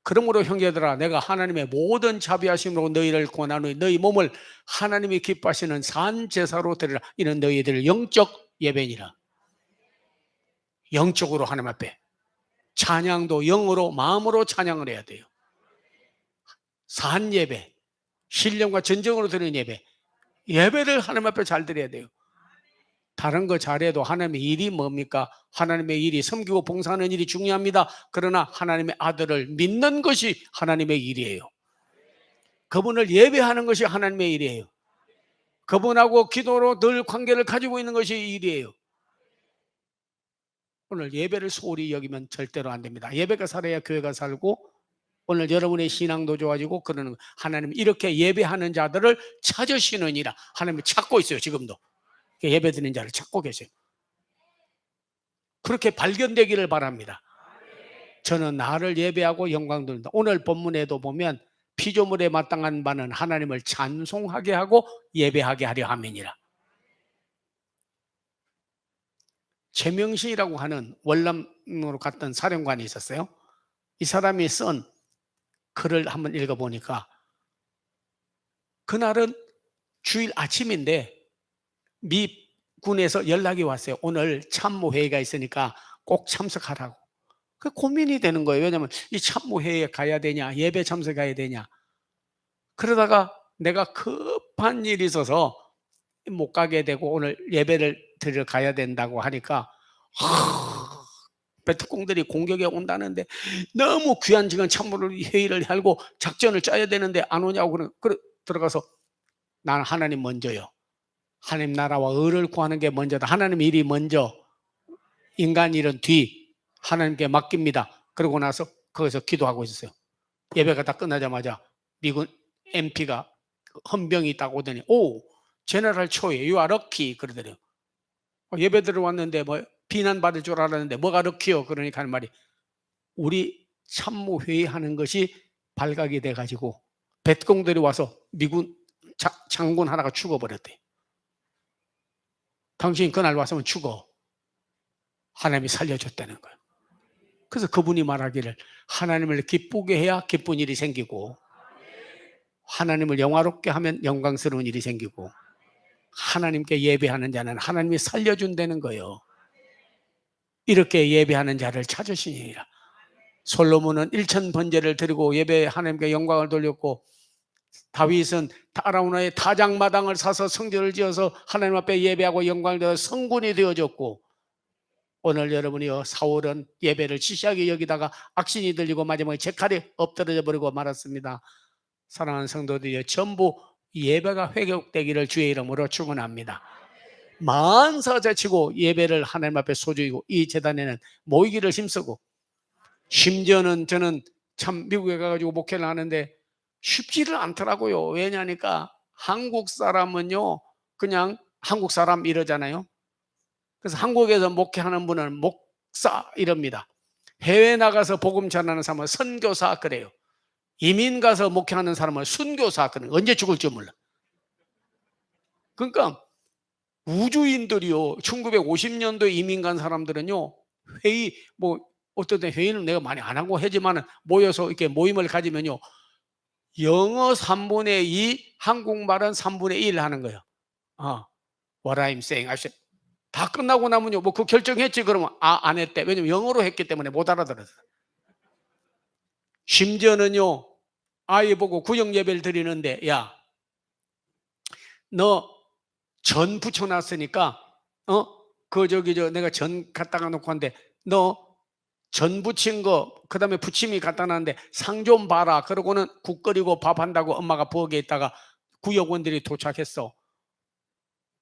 그러므로 형제들아 내가 하나님의 모든 자비하심으로 너희를 권하노니 너희 몸을 하나님이 기뻐하시는 산 제사로 드리라. 이는 너희들 영적 예배니라. 영적으로 하나님 앞에 찬양도 영으로 마음으로 찬양을 해야 돼요. 산 예배, 신령과 진정으로 드리는 예배, 예배를 하나님 앞에 잘 드려야 돼요. 다른 거 잘해도 하나님의 일이 뭡니까? 하나님의 일이 섬기고 봉사하는 일이 중요합니다. 그러나 하나님의 아들을 믿는 것이 하나님의 일이에요. 그분을 예배하는 것이 하나님의 일이에요. 그분하고 기도로 늘 관계를 가지고 있는 것이 일이에요. 오늘 예배를 소홀히 여기면 절대로 안 됩니다. 예배가 살아야 교회가 살고, 오늘 여러분의 신앙도 좋아지고 그러는, 하나님 이렇게 예배하는 자들을 찾으시느니라. 하나님이 찾고 있어요. 지금도 예배드리는 자를 찾고 계세요. 그렇게 발견되기를 바랍니다. 저는 나를 예배하고 영광 돌린다. 오늘 본문에도 보면 피조물에 마땅한 바는 하나님을 찬송하게 하고 예배하게 하려 함이니라. 최명신이라고 하는 월남으로 갔던 사령관이 있었어요. 이 사람이 쓴 글을 한번 읽어보니까, 그날은 주일 아침인데 미군에서 연락이 왔어요. 오늘 참모회의가 있으니까 꼭 참석하라고. 그 고민이 되는 거예요. 왜냐하면 이 참모회의에 가야 되냐, 예배 참석해야 되냐. 그러다가 내가 급한 일이 있어서 못 가게 되고 오늘 예배를 드리러 가야 된다고 하니까, 베트공들이 공격에 온다는데 너무 귀한 시간 참모를 회의를 하고 작전을 짜야 되는데 안 오냐고 들어가서, 나는 하나님 먼저요. 하나님 나라와 의를 구하는 게 먼저다. 하나님 일이 먼저, 인간 일은 뒤. 하나님께 맡깁니다. 그러고 나서 거기서 기도하고 있었어요. 예배가 다 끝나자마자 미군 MP가 헌병이 있다고 오더니, 오, 제너럴 초에 you are lucky 그러더래요. 예배 들어왔는데 뭐 비난받을 줄 알았는데 뭐가 럭키요? 그러니까 하는 말이, 우리 참모회의하는 것이 발각이 돼가지고 백공들이 와서 미군 장군 하나가 죽어버렸대. 당신이 그날 왔으면 죽어. 하나님이 살려줬다는 거예요. 그래서 그분이 말하기를, 하나님을 기쁘게 해야 기쁜 일이 생기고, 하나님을 영화롭게 하면 영광스러운 일이 생기고, 하나님께 예배하는 자는 하나님이 살려준다는 거예요. 이렇게 예배하는 자를 찾으시니라. 솔로몬은 1000번제를 드리고 예배 하나님께 영광을 돌렸고, 다윗은 아라우나의 타작마당을 사서 성전을 지어서 하나님 앞에 예배하고 영광을 드려 성군이 되어졌고, 오늘 여러분이요, 사울은 예배를 지시하게 여기다가 악신이 들리고 마지막에 제칼에 엎드러져 버리고 말았습니다. 사랑하는 성도들이요, 전부 예배가 회복되기를 주의 이름으로 축원합니다. 만사제치고 예배를 하나님 앞에 소중히고, 이 제단에는 모이기를 힘쓰고, 심지어는 저는 참 미국에 가가지고 목회를 하는데 쉽지를 않더라고요. 왜냐니까 한국 사람은요, 그냥 한국 사람 이러잖아요. 그래서 한국에서 목회하는 분은 목사 이럽니다. 해외 나가서 복음 전하는 사람은 선교사 그래요. 이민 가서 목회하는 사람은 순교사 그래요. 언제 죽을지 몰라. 그러니까 우주인들이요, 1950년도에 이민 간 사람들은요, 회의, 뭐 어떤 때 회의는 내가 많이 안 하고 하지만 모여서 이렇게 모임을 가지면요, 영어 3분의 2, 한국말은 3분의 1 하는 거예요. What I'm saying, 다 끝나고 나면요, 뭐 그 결정했지 그러면 안 했대. 왜냐면 영어로 했기 때문에 못 알아들었어. 심지어는요, 아이 보고 구역 예배를 드리는데, 야, 너 전 붙여놨으니까, 내가 전 갖다가 놓고 한데, 너 전 부친 거, 그 다음에 부침이 갖다 놨는데 상 좀 봐라. 그러고는 국 끓이고 밥 한다고 엄마가 부엌에 있다가 구역원들이 도착했어.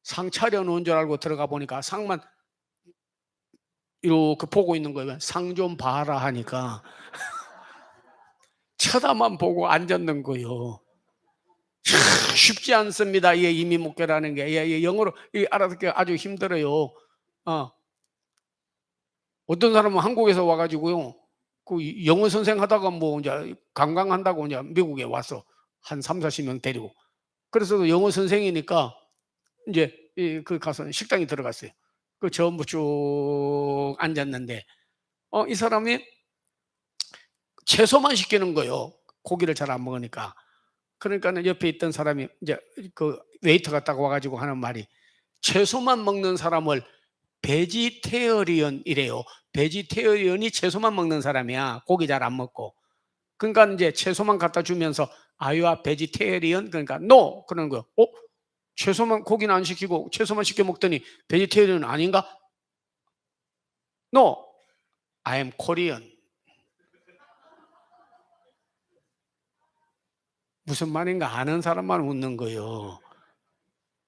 상 차려놓은 줄 알고 들어가 보니까 상만 이렇게 보고 있는 거예요. 상 좀 봐라 하니까 쳐다만 보고 앉았는 거예요. 쉽지 않습니다. 이게 이민 목회라는 게. 영어로 알아듣기 아주 힘들어요. 어떤 사람은 한국에서 와가지고요, 그 영어 선생 하다가 뭐 이제 관광한다고 이제 미국에 와서 한 3, 40명 데리고, 그래서 영어 선생이니까 이제 그 가서 식당에 들어갔어요. 그 전부 쭉 앉았는데, 이 사람이 채소만 시키는 거예요. 고기를 잘 안 먹으니까. 그러니까는 옆에 있던 사람이 이제 그 웨이터가 딱 와가지고 하는 말이, 채소만 먹는 사람을 베지테리언이래요. 베지테리언이 채소만 먹는 사람이야. 고기 잘 안 먹고. 그러니까 이제 채소만 갖다 주면서 아유아 베지테리언, 그러니까 노 그러는 거예요. 채소만, 고기는 안 시키고 채소만 시켜 먹더니 베지테리언 아닌가? No, I am Korean. 무슨 말인가 아는 사람만 웃는 거예요.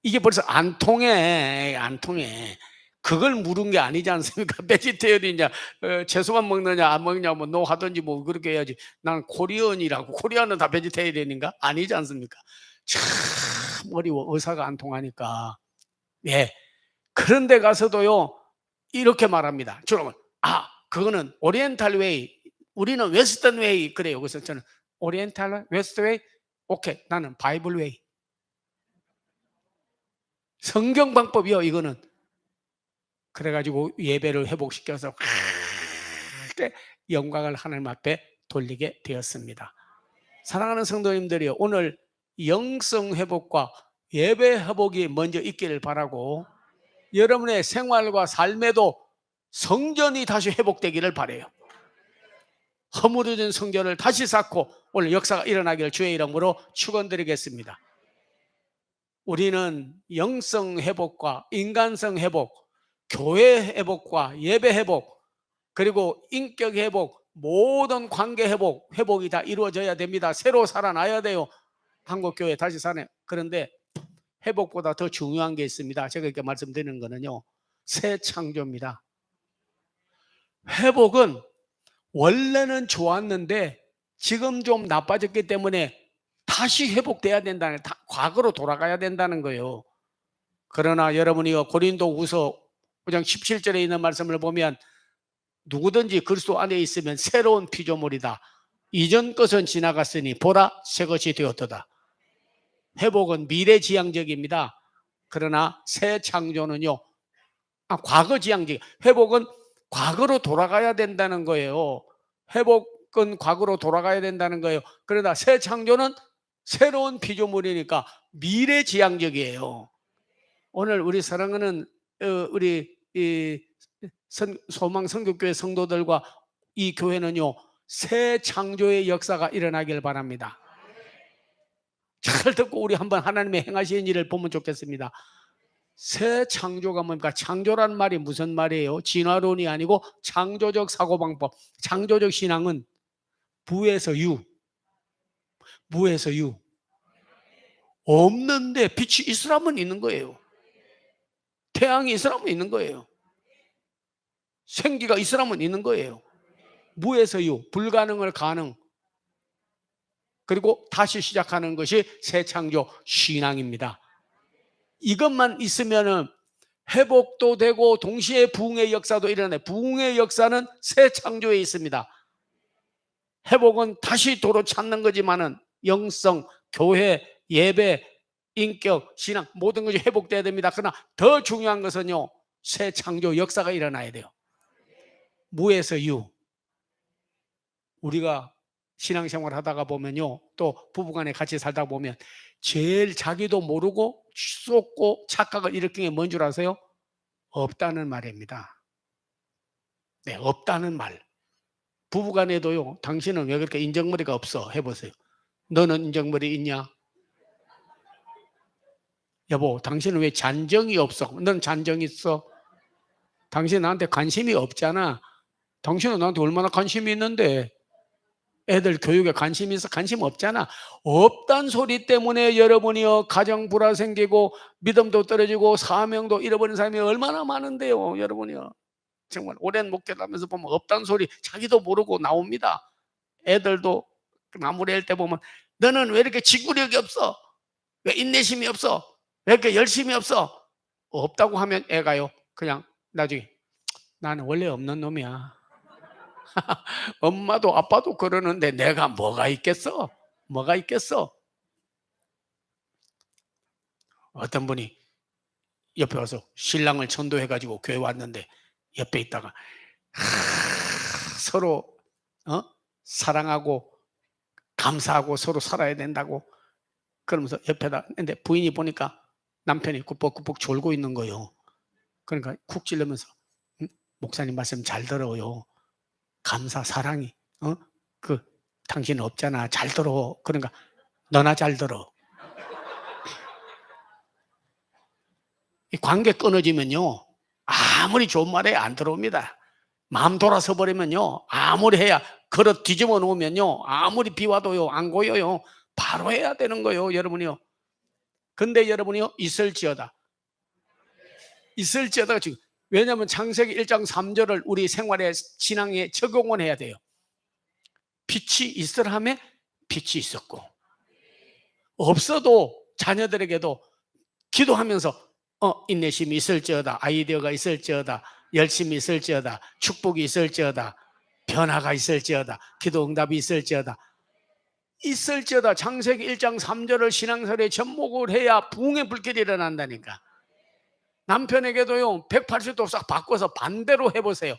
이게 벌써 안 통해, 안 통해. 그걸 물은 게 아니지 않습니까? 베지테리언이냐, 채소만 먹느냐, 안 먹느냐, 뭐, 노 하든지 뭐, 그렇게 해야지. 난 코리언이라고. 코리안은 다 베지테리언인가? 아니지 않습니까? 참 어려워. 의사가 안 통하니까. 예. 그런데 가서도요, 이렇게 말합니다. 주로, 그거는 오리엔탈 웨이. 우리는 웨스턴 웨이. 그래요. 그래서 저는 오리엔탈, 웨스턴 웨이? 오케이. 나는 바이블 웨이. 성경 방법이요, 이거는. 그래가지고 예배를 회복시켜서 영광을 하나님 앞에 돌리게 되었습니다. 사랑하는 성도님들이요, 오늘 영성 회복과 예배 회복이 먼저 있기를 바라고, 여러분의 생활과 삶에도 성전이 다시 회복되기를 바라요. 허물어진 성전을 다시 쌓고 오늘 역사가 일어나기를 주의 이름으로 축원드리겠습니다. 우리는 영성 회복과 인간성 회복, 교회 회복과 예배 회복, 그리고 인격 회복, 모든 관계 회복, 회복이 다 이루어져야 됩니다. 새로 살아나야 돼요. 한국교회 다시 사네. 그런데 회복보다 더 중요한 게 있습니다. 제가 이렇게 말씀드리는 거는요, 새 창조입니다. 회복은 원래는 좋았는데 지금 좀 나빠졌기 때문에 다시 회복돼야 된다는, 과거로 돌아가야 된다는 거예요. 그러나 여러분이 고린도후서 5장 17절에 있는 말씀을 보면, 누구든지 그리스도 안에 있으면 새로운 피조물이다. 이전 것은 지나갔으니 보라 새 것이 되었도다. 회복은 미래지향적입니다. 그러나 새 창조는요, 과거지향적. 회복은 과거로 돌아가야 된다는 거예요. 회복은 과거로 돌아가야 된다는 거예요. 그러나 새 창조는 새로운 피조물이니까 미래지향적이에요. 오늘 우리 사랑하는 우리 소망 선교교회 성도들과 이 교회는요, 새 창조의 역사가 일어나길 바랍니다. 잘 듣고 우리 한번 하나님의 행하시는 일을 보면 좋겠습니다. 새 창조가 뭡니까? 창조란 말이 무슨 말이에요? 진화론이 아니고 창조적 사고방법. 창조적 신앙은 부에서 유, 무에서 유. 없는데 빛이 있으라면 있는 거예요. 태양이 있으라면 있는 거예요. 생기가 있으라면 있는 거예요. 무에서 유, 불가능을 가능. 그리고 다시 시작하는 것이 새 창조 신앙입니다. 이것만 있으면은 회복도 되고 동시에 부흥의 역사도 일어나요. 부흥의 역사는 새 창조에 있습니다. 회복은 다시 도로 찾는 거지만은 영성, 교회, 예배, 인격, 신앙 모든 것이 회복돼야 됩니다. 그러나 더 중요한 것은요, 새 창조 역사가 일어나야 돼요. 무에서 유. 우리가 신앙생활 하다가 보면요, 또 부부간에 같이 살다 보면 제일 자기도 모르고 쏟고 착각을 일으키는 게 뭔 줄 아세요? 없다는 말입니다. 네, 없다는 말. 부부간에도요, 당신은 왜 그렇게 인정머리가 없어? 해보세요. 너는 인정머리 있냐? 여보, 당신은 왜 잔정이 없어? 넌 잔정 있어? 당신 나한테 관심이 없잖아. 당신은 나한테 얼마나 관심이 있는데? 애들 교육에 관심이 있어? 관심 없잖아. 없단 소리 때문에 여러분이요, 가정 불화 생기고 믿음도 떨어지고 사명도 잃어버린 사람이 얼마나 많은데요, 여러분이요. 정말 오랜 목회를 하면서 보면 없단 소리 자기도 모르고 나옵니다. 애들도 마무리 할 때 보면 너는 왜 이렇게 지구력이 없어? 왜 인내심이 없어? 왜 이렇게 열심히 없어? 없다고 하면 애가요, 그냥 나중에 나는 원래 없는 놈이야. 엄마도 아빠도 그러는데 내가 뭐가 있겠어? 뭐가 있겠어? 어떤 분이 옆에 와서 신랑을 전도해가지고 교회 왔는데 옆에 있다가 서로 사랑하고 감사하고 서로 살아야 된다고 그러면서 옆에다, 근데 부인이 보니까 남편이 꾸벅꾸벅 졸고 있는 거예요. 그러니까 쿡 찔르면서 목사님 말씀 잘 들어요. 감사 사랑이 그 당신 없잖아. 잘 들어. 그러니까 너나 잘 들어. 이 관계 끊어지면요, 아무리 좋은 말에 안 들어옵니다. 마음 돌아서 버리면요, 아무리 해야 그릇 뒤집어 놓으면요, 아무리 비와도요 안 고여요. 바로 해야 되는 거예요, 여러분이요. 근데 여러분이요, 있을지어다 지금, 왜냐하면 창세기 1장 3절을 우리 생활의 신앙에 적용을 해야 돼요. 빛이 있으라면 빛이 있었고, 없어도 자녀들에게도 기도하면서 인내심이 있을지어다, 아이디어가 있을지어다, 열심히 있을지어다, 축복이 있을지어다, 변화가 있을지어다, 기도 응답이 있을지어다, 창세기 1장 3절을 신앙설에 접목을 해야 부흥의 불길이 일어난다니까. 남편에게도요, 180도 싹 바꿔서 반대로 해보세요.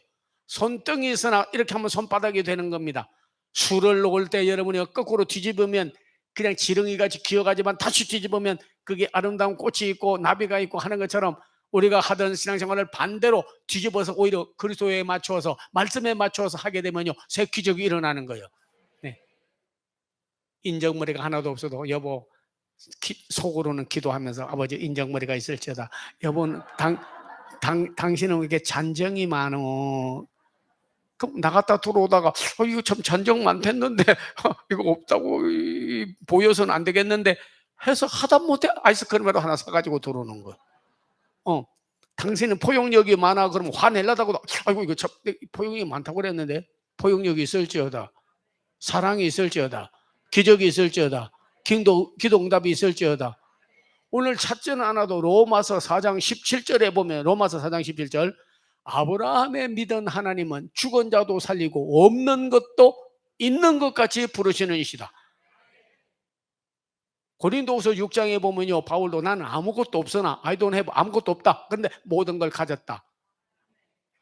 손등이 있으나 이렇게 하면 손바닥이 되는 겁니다. 술을 놓을 때 여러분이 거꾸로 뒤집으면 그냥 지렁이같이 기어가지만 다시 뒤집으면 그게 아름다운 꽃이 있고 나비가 있고 하는 것처럼 우리가 하던 신앙생활을 반대로 뒤집어서 오히려 그리스도에 맞추어서 말씀에 맞추어서 하게 되면요, 새 기적이 일어나는 거예요. 네. 인정머리가 하나도 없어도 여보, 속으로는 기도하면서 아버지 인정머리가 있을지어다. 여보는 당신은 왜 이렇게 잔정이 많어? 그럼 나갔다 들어오다가 이거 참 잔정 많댔는데 이거 없다고 보여서는 안 되겠는데 해서 하다못해 아이스크림으로 하나 사가지고 들어오는 거야. 당신은 포용력이 많아. 그러면 화내려다고 아이고 이거 참 포용력이 많다고 그랬는데 포용력이 있을지어다. 사랑이 있을지어다. 기적이 있을지어다. 기도 응답이 있을지어다. 오늘 찾지는 않아도 로마서 4장 17절에 보면, 로마서 4장 17절, 아브라함의 믿은 하나님은 죽은 자도 살리고 없는 것도 있는 것 같이 부르시는 이시다. 고린도후서 6장에 보면요, 바울도 나는 아무것도 없으나 I don't have, 아무것도 없다. 그런데 모든 걸 가졌다.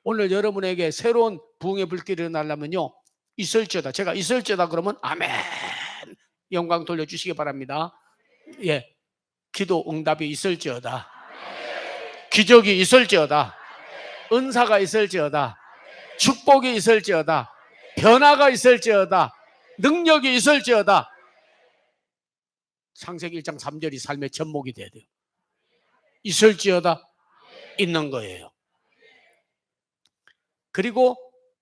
오늘 여러분에게 새로운 부흥의 불길이 일어나려면요, 있을지어다. 제가 있을지어다 그러면 아멘, 영광 돌려주시기 바랍니다. 예, 기도 응답이 있을지어다. 기적이 있을지어다. 은사가 있을지어다. 축복이 있을지어다. 변화가 있을지어다. 능력이 있을지어다. 창세기 1장 3절이 삶의 전목이 돼야 돼요. 있을지어다 있는 거예요. 그리고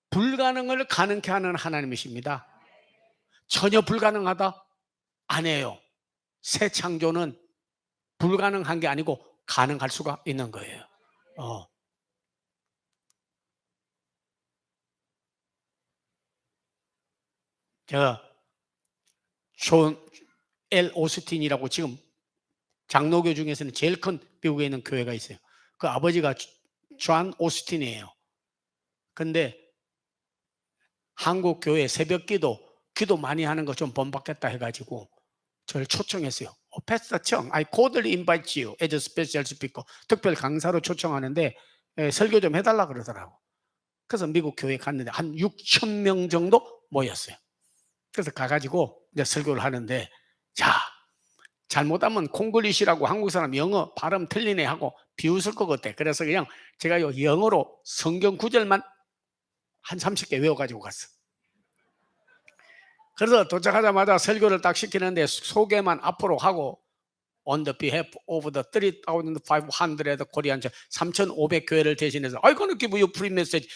불가능을 가능케 하는 하나님이십니다. 전혀 불가능하다? 아니에요. 새 창조는 불가능한 게 아니고 가능할 수가 있는 거예요. 제가 존 L 오스틴이라고 지금 장로교 중에서는 제일 큰 미국에 있는 교회가 있어요. 그 아버지가 존 오스틴이에요. 근데 한국 교회 새벽 기도 많이 하는 거 좀 본받겠다 해가지고 저를 초청했어요. 패스터청, I cordially invite you as a special speaker. 특별 강사로 초청하는데 설교 좀 해달라 그러더라고. 그래서 미국 교회에 갔는데 한 6천 명 정도 모였어요. 그래서 가가지고 이제 설교를 하는데, 자, 잘못하면 콩글리시라고 한국 사람 영어 발음 틀리네 하고 비웃을 것 같아. 그래서 그냥 제가 영어로 성경 구절만 한 30개 외워가지고 갔어. 그래서 도착하자마자 설교를 딱 시키는데 소개만 앞으로 하고 on the behalf of the 3,500 Korean 3,500 교회를 대신해서 I gonna give you free message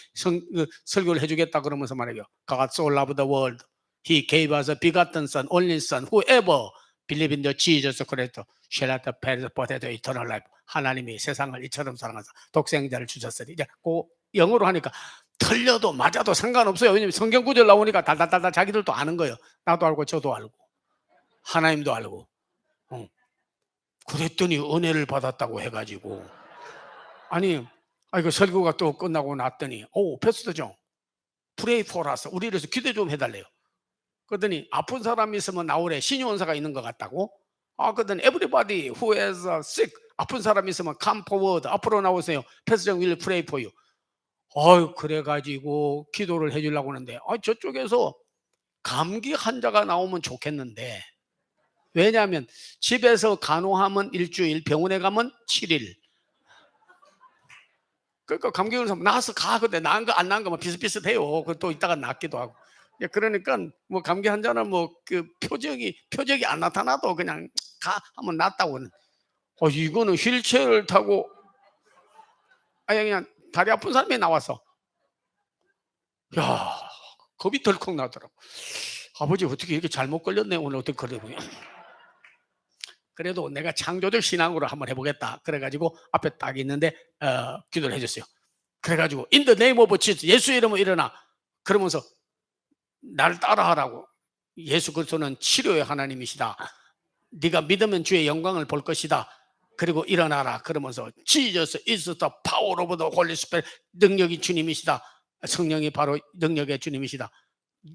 설교를 해주겠다 그러면서 말이에요. God so loved the world, He gave us a begotten Son, only Son, whoever believe in the Jesus Christ shall not perish but have eternal life. 하나님이 세상을 이처럼 사랑하사 독생자를 주셨으니 이제 그 영어로 하니까 틀려도 맞아도 상관없어요. 왜냐면 성경 구절 나오니까 달달달달 자기들도 아는 거예요. 나도 알고 저도 알고 하나님도 알고. 그랬더니 은혜를 받았다고 해가지고 아니 그 설교가 또 끝나고 났더니 패스터죠. Pray for us. 우리 이래서 기도 좀 해달래요. 그러더니 아픈 사람이 있으면 나오래. 신유원사가 있는 것 같다고. 그러더니 everybody who is sick 아픈 사람이 있으면 come forward 앞으로 나오세요. 패스정 will pray for you. 그래가지고 기도를 해주려고 하는데 저쪽에서 감기 환자가 나오면 좋겠는데 왜냐하면 집에서 간호하면 일주일, 병원에 가면 7일. 그러니까 감기 걸려서 나와서 가. 근데 나은 거 안 나은 거 비슷비슷해요. 또 이따가 낫기도 하고. 그러니까 뭐 감기 환자는 뭐 그 표적이 안 나타나도 그냥 가 하면 낫다고. 이거는 휠체어를 타고 그냥 다리 아픈 사람이 나와서 야 겁이 덜컥 나더라고. 아버지 어떻게 이렇게 잘못 걸렸네 오늘 어떻게 그러고요. 그래도 내가 창조적 신앙으로 한번 해보겠다. 그래가지고 앞에 딱 있는데 기도를 해줬어요. 그래가지고 In the name of Jesus, 예수 이름으로 일어나. 그러면서 날 따라하라고. 예수 그리스도는 치료의 하나님이시다. 네가 믿으면 주의 영광을 볼 것이다. 그리고 일어나라. 그러면서 Jesus is the power of the Holy Spirit. 능력이 주님이시다. 성령이 바로 능력의 주님이시다.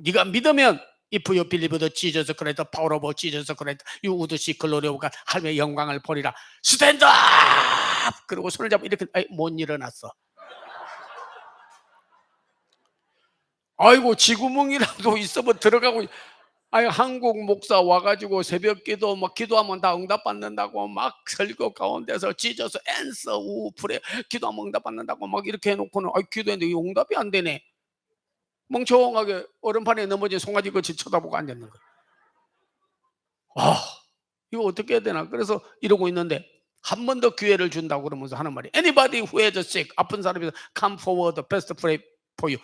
네가 믿으면 If you believe the Jesus Christ, the power of Jesus Christ, you would see glory of God. 하나님의 영광을 보리라. Stand up! 그리고 손을 잡고 이렇게 못 일어났어. 아이고 지구멍이라도 있으면 들어가고. 한국 목사 와가지고 새벽 기도 막 기도하면 다 응답받는다고 막 설교 가운데서 Jesus answer 프레 기도하면 응답받는다고 막 이렇게 해놓고는 기도했는데 이 응답이 안 되네. 멍청하게 얼음판에 넘어진 송아지 같이 쳐다보고 앉았는 거예요. 이거 어떻게 해야 되나. 그래서 이러고 있는데 한 번 더 기회를 준다고 그러면서 하는 말이 Anybody who has sick 아픈 사람이 come forward, best pray for you.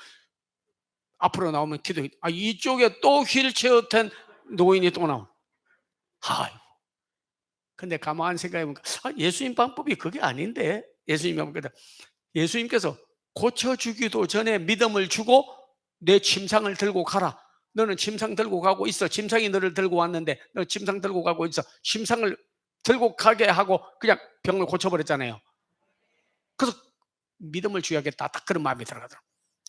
앞으로 나오면 기도해. 이쪽에 또 휠체어 탄 노인이 또 나와. 근데 가만히 생각해보니까 예수님 방법이 그게 아닌데. 예수님께서 고쳐주기도 전에 믿음을 주고 내 침상을 들고 가라. 너는 침상 들고 가고 있어. 침상이 너를 들고 왔는데 너 침상 들고 가고 있어. 침상을 들고 가게 하고 그냥 병을 고쳐버렸잖아요. 그래서 믿음을 줘야겠다. 딱 그런 마음이 들어가더라고요.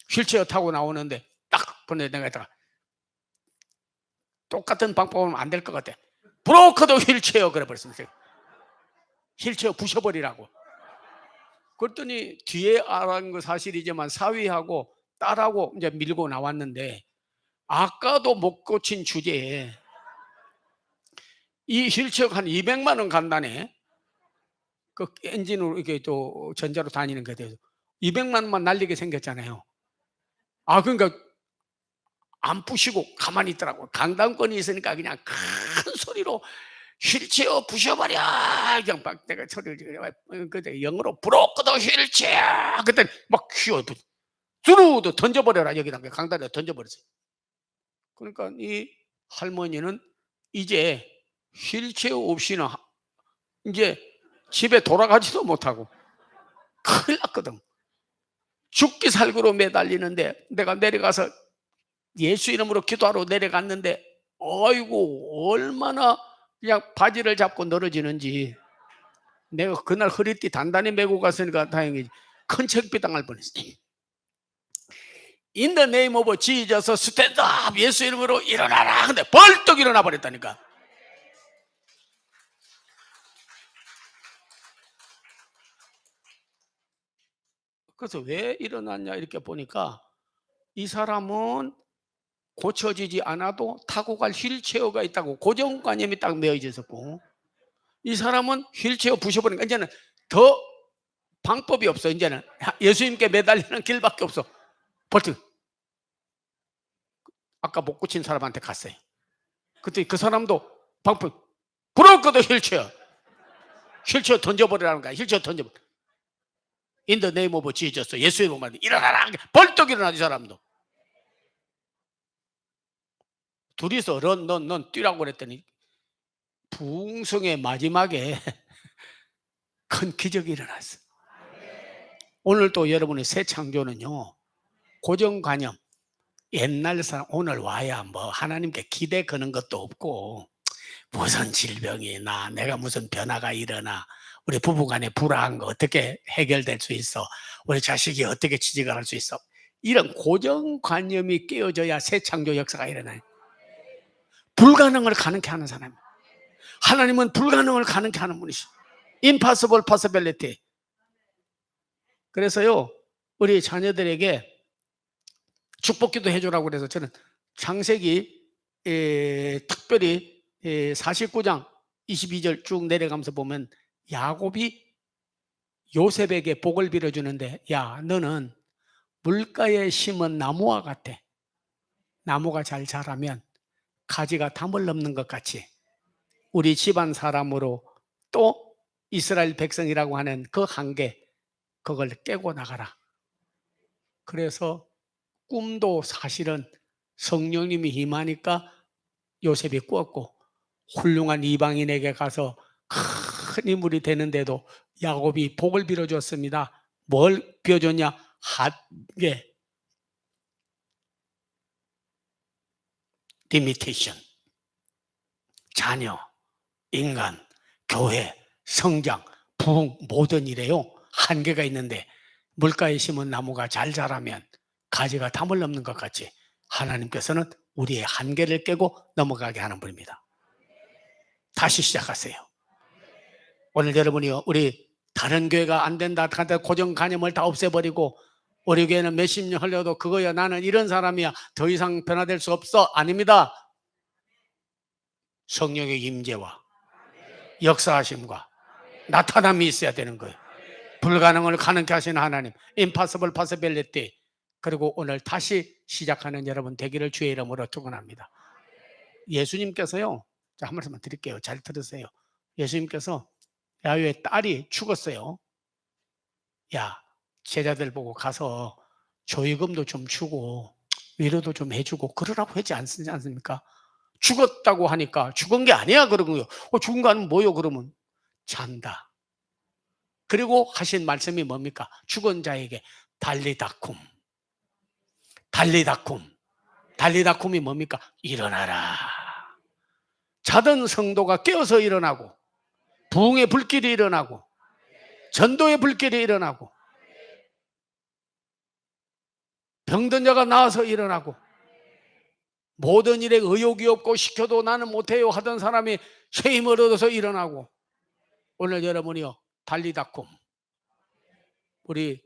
휠체어 타고 나오는데 딱 보내 내가 있다가 똑같은 방법은 안 될 것 같아. 브로커도 휠체어 그래 버렸습니다. 휠체어 부셔버리라고. 그랬더니 뒤에 알아는 거 사실이지만 사위하고 딸하고 이제 밀고 나왔는데 아까도 못 고친 주제에 이 휠체어가 한 200만 원 간다네. 그 엔진으로 이게 또 전자로 다니는 거에 대해서 200만 원만 날리게 생겼잖아요. 그러니까 안 부시고 가만히 있더라고. 강당권이 있으니까 그냥 큰 소리로 휠체어 부셔버려. 그냥 막 내가 소리를 지르고 그때 영어로 브로커 더 휠체어. 그때 막 휘어 두루도 던져버려라. 여기다 강다리에 던져버렸어요. 그러니까 이 할머니는 이제 휠체어 없이는 이제 집에 돌아가지도 못하고 큰일 났거든. 죽기 살기로 매달리는데 내가 내려가서 예수 이름으로 기도하러 내려갔는데 아이고 얼마나 그냥 바지를 잡고 늘어지는지. 내가 그날 허리띠 단단히 메고 갔으니까 다행이지. 큰 책비 당할 뻔했어요. In the name of Jesus, stand up. 예수 이름으로 일어나라. 근데 벌떡 일어나 버렸다니까. 그래서 왜 일어났냐 이렇게 보니까 이 사람은 고쳐지지 않아도 타고 갈 휠체어가 있다고 고정관념이 딱 매어져 있었고, 이 사람은 휠체어 부셔버리니까 이제는 더 방법이 없어. 이제는 예수님께 매달리는 길밖에 없어. 벌떡 아까 못 고친 사람한테 갔어요. 그때 그 사람도 방법 부러웠거든. 휠체어 던져버리라는 거야. 휠체어 던져버려. In the name of Jesus, 예수의 이름으로 일어나라. 벌떡 일어나. 이 사람도 둘이서 넌 뛰라고 그랬더니 부흥성의 마지막에 큰 기적이 일어났어. 오늘 또 여러분의 새 창조는요, 고정관념, 옛날 사람 오늘 와야 뭐 하나님께 기대 거는 것도 없고 무슨 질병이 나, 내가 무슨 변화가 일어나, 우리 부부간에 불화한 거 어떻게 해결될 수 있어, 우리 자식이 어떻게 취직을 할 수 있어, 이런 고정관념이 깨어져야 새 창조 역사가 일어나요. 불가능을 가능케 하는 사람, 하나님은 불가능을 가능케 하는 분이시. Impossible possibility. 그래서요 우리 자녀들에게 축복기도 해주라고 그래서 저는 창세기 특별히 49장 22절 쭉 내려가면서 보면 야곱이 요셉에게 복을 빌어주는데, 야 너는 물가에 심은 나무와 같아. 나무가 잘 자라면 가지가 담을 넘는 것 같이 우리 집안 사람으로 또 이스라엘 백성이라고 하는 그 한계, 그걸 깨고 나가라. 그래서 꿈도 사실은 성령님이 임하니까 요셉이 꾸었고, 훌륭한 이방인에게 가서 큰 인물이 되는데도 야곱이 복을 빌어줬습니다. 뭘 빌어줬냐? 한계, 리미테이션. 자녀, 인간, 교회, 성장, 부흥, 모든 일에요 한계가 있는데, 물가에 심은 나무가 잘 자라면 가지가 담을 넘는 것 같이 하나님께서는 우리의 한계를 깨고 넘어가게 하는 분입니다. 다시 시작하세요. 오늘 여러분이요, 우리 다른 교회가 안 된다, 고정관념을 다 없애버리고 우리 교회는 몇십 년 흘려도 그거야 나는 이런 사람이야, 더 이상 변화될 수 없어. 아닙니다. 성령의 임재와 역사하심과 나타남이 있어야 되는 거예요. 불가능을 가능케 하시는 하나님, impossible possibility. 그리고 오늘 다시 시작하는 여러분 되기를 주의 이름으로 축원합니다. 예수님께서요, 자, 한 말씀만 드릴게요. 잘 들으세요. 예수님께서 야유의 딸이 죽었어요. 야, 제자들 보고 가서 조의금도 좀 주고 위로도 좀 해주고 그러라고 하지 않습니까? 죽었다고 하니까 죽은 게 아니야 그러고요. 죽은 거 아니면 뭐요? 그러면 잔다. 그리고 하신 말씀이 뭡니까? 죽은 자에게 달리다쿰. 달리다쿰이 뭡니까? 일어나라. 자던 성도가 깨어서 일어나고, 부흥의 불길이 일어나고, 전도의 불길이 일어나고, 병든 자가 나와서 일어나고, 모든 일에 의욕이 없고 시켜도 나는 못해요 하던 사람이 새 힘을 얻어서 일어나고, 오늘 여러분이요 달리다쿰, 우리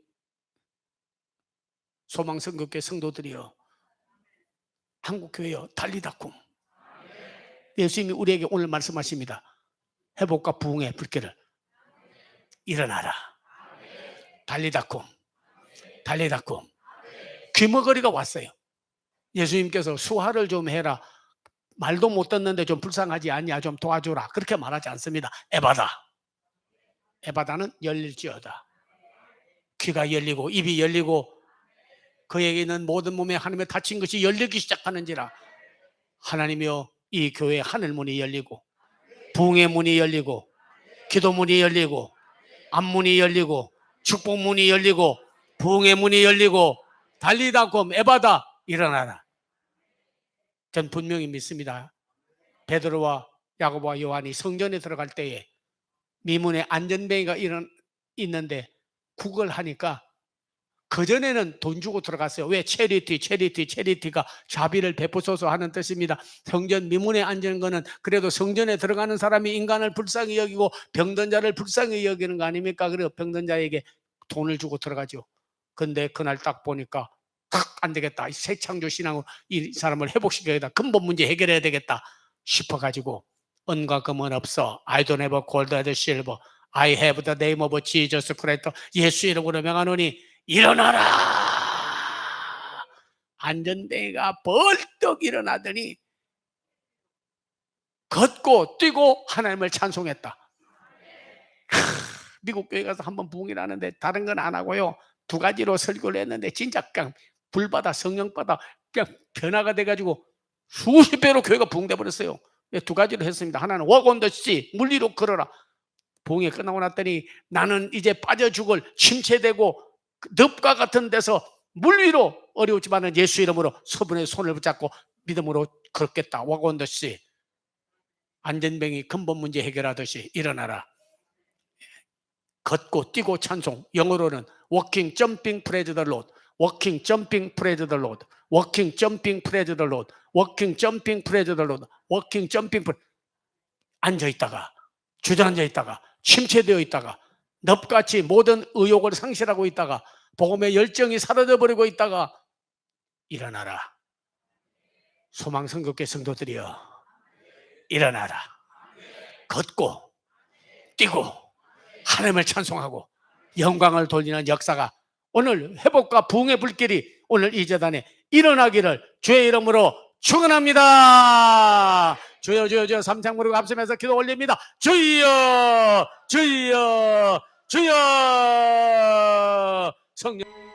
소망성교회 성도들이요, 한국교회요 달리다쿰. 예수님이 우리에게 오늘 말씀하십니다. 회복과 부흥의 불길을 일어나라. 달리다쿰. 귀머거리가 왔어요. 예수님께서 수화를 좀 해라. 말도 못 듣는데 좀 불쌍하지 않냐, 좀 도와주라, 그렇게 말하지 않습니다. 에바다. 에바다는 열릴지어다. 귀가 열리고 입이 열리고 그에게 있는 모든 몸에 하나님의 닫힌 것이 열리기 시작하는지라. 하나님이여, 이 교회 하늘문이 열리고 부흥의 문이 열리고 기도문이 열리고 안문이 열리고 축복문이 열리고 부흥의 문이 열리고 달리다 곰 에바다 일어나라. 전 분명히 믿습니다. 베드로와 야고보와 요한이 성전에 들어갈 때에 미문에 안전뱅이가 있는데 구걸하니까 그전에는 돈 주고 들어갔어요. 왜? 체리티가 자비를 베푸소서 하는 뜻입니다. 성전 미문에 앉은 거는 그래도 성전에 들어가는 사람이 인간을 불쌍히 여기고 병든 자를 불쌍히 여기는 거 아닙니까? 그래서 병든 자에게 돈을 주고 들어가죠. 근데 그날 딱 보니까 안 되겠다. 새 창조 신앙으로 이 사람을 회복시켜야겠다. 근본 문제 해결해야 되겠다 싶어가지고, 은과 금은 없어. I don't have gold and silver. I have the name of Jesus Christ. 예수 이름으로 명하노니 일어나라. 안전뱅이가 벌떡 일어나더니 걷고 뛰고 하나님을 찬송했다. 미국 교회 가서 한번 부흥을 하는데 다른 건 안 하고요, 두 가지로 설교를 했는데 진짜 그냥 불받아 성령받아 그냥 변화가 돼가지고 수십 배로 교회가 부흥돼 버렸어요. 두 가지로 했습니다. 하나는 walk on the sea, 물 위로 걸어라. 부흥이 끝나고 났더니 나는 이제 빠져 죽을 침체되고 늪과 같은 데서 물 위로 어려웠지만 예수 이름으로 서분의 손을 붙잡고 믿음으로 걷겠다. walk on the sea. 안전뱅이 근본 문제 해결하듯이 일어나라. 걷고 뛰고 찬송. 영어로는 walking, jumping, praise the Lord. walking, jumping, praise the Lord. walking, jumping, praise the Lord. walking, jumping, praise the Lord. walking, jumping. 앉아있다가 주저앉아있다가 침체되어 있다가 넙같이 모든 의욕을 상실하고 있다가 복음의 열정이 사라져버리고 있다가 일어나라. 소망성교회 성도들이여 일어나라. 걷고 뛰고 하나님을 찬송하고 영광을 돌리는 역사가 오늘 회복과 부흥의 불길이 오늘 이 재단에 일어나기를 주의 이름으로 축원합니다. 주여 주여 주여 삼창 부르고 합심해서 기도 올립니다. 주여 주여 주여 성령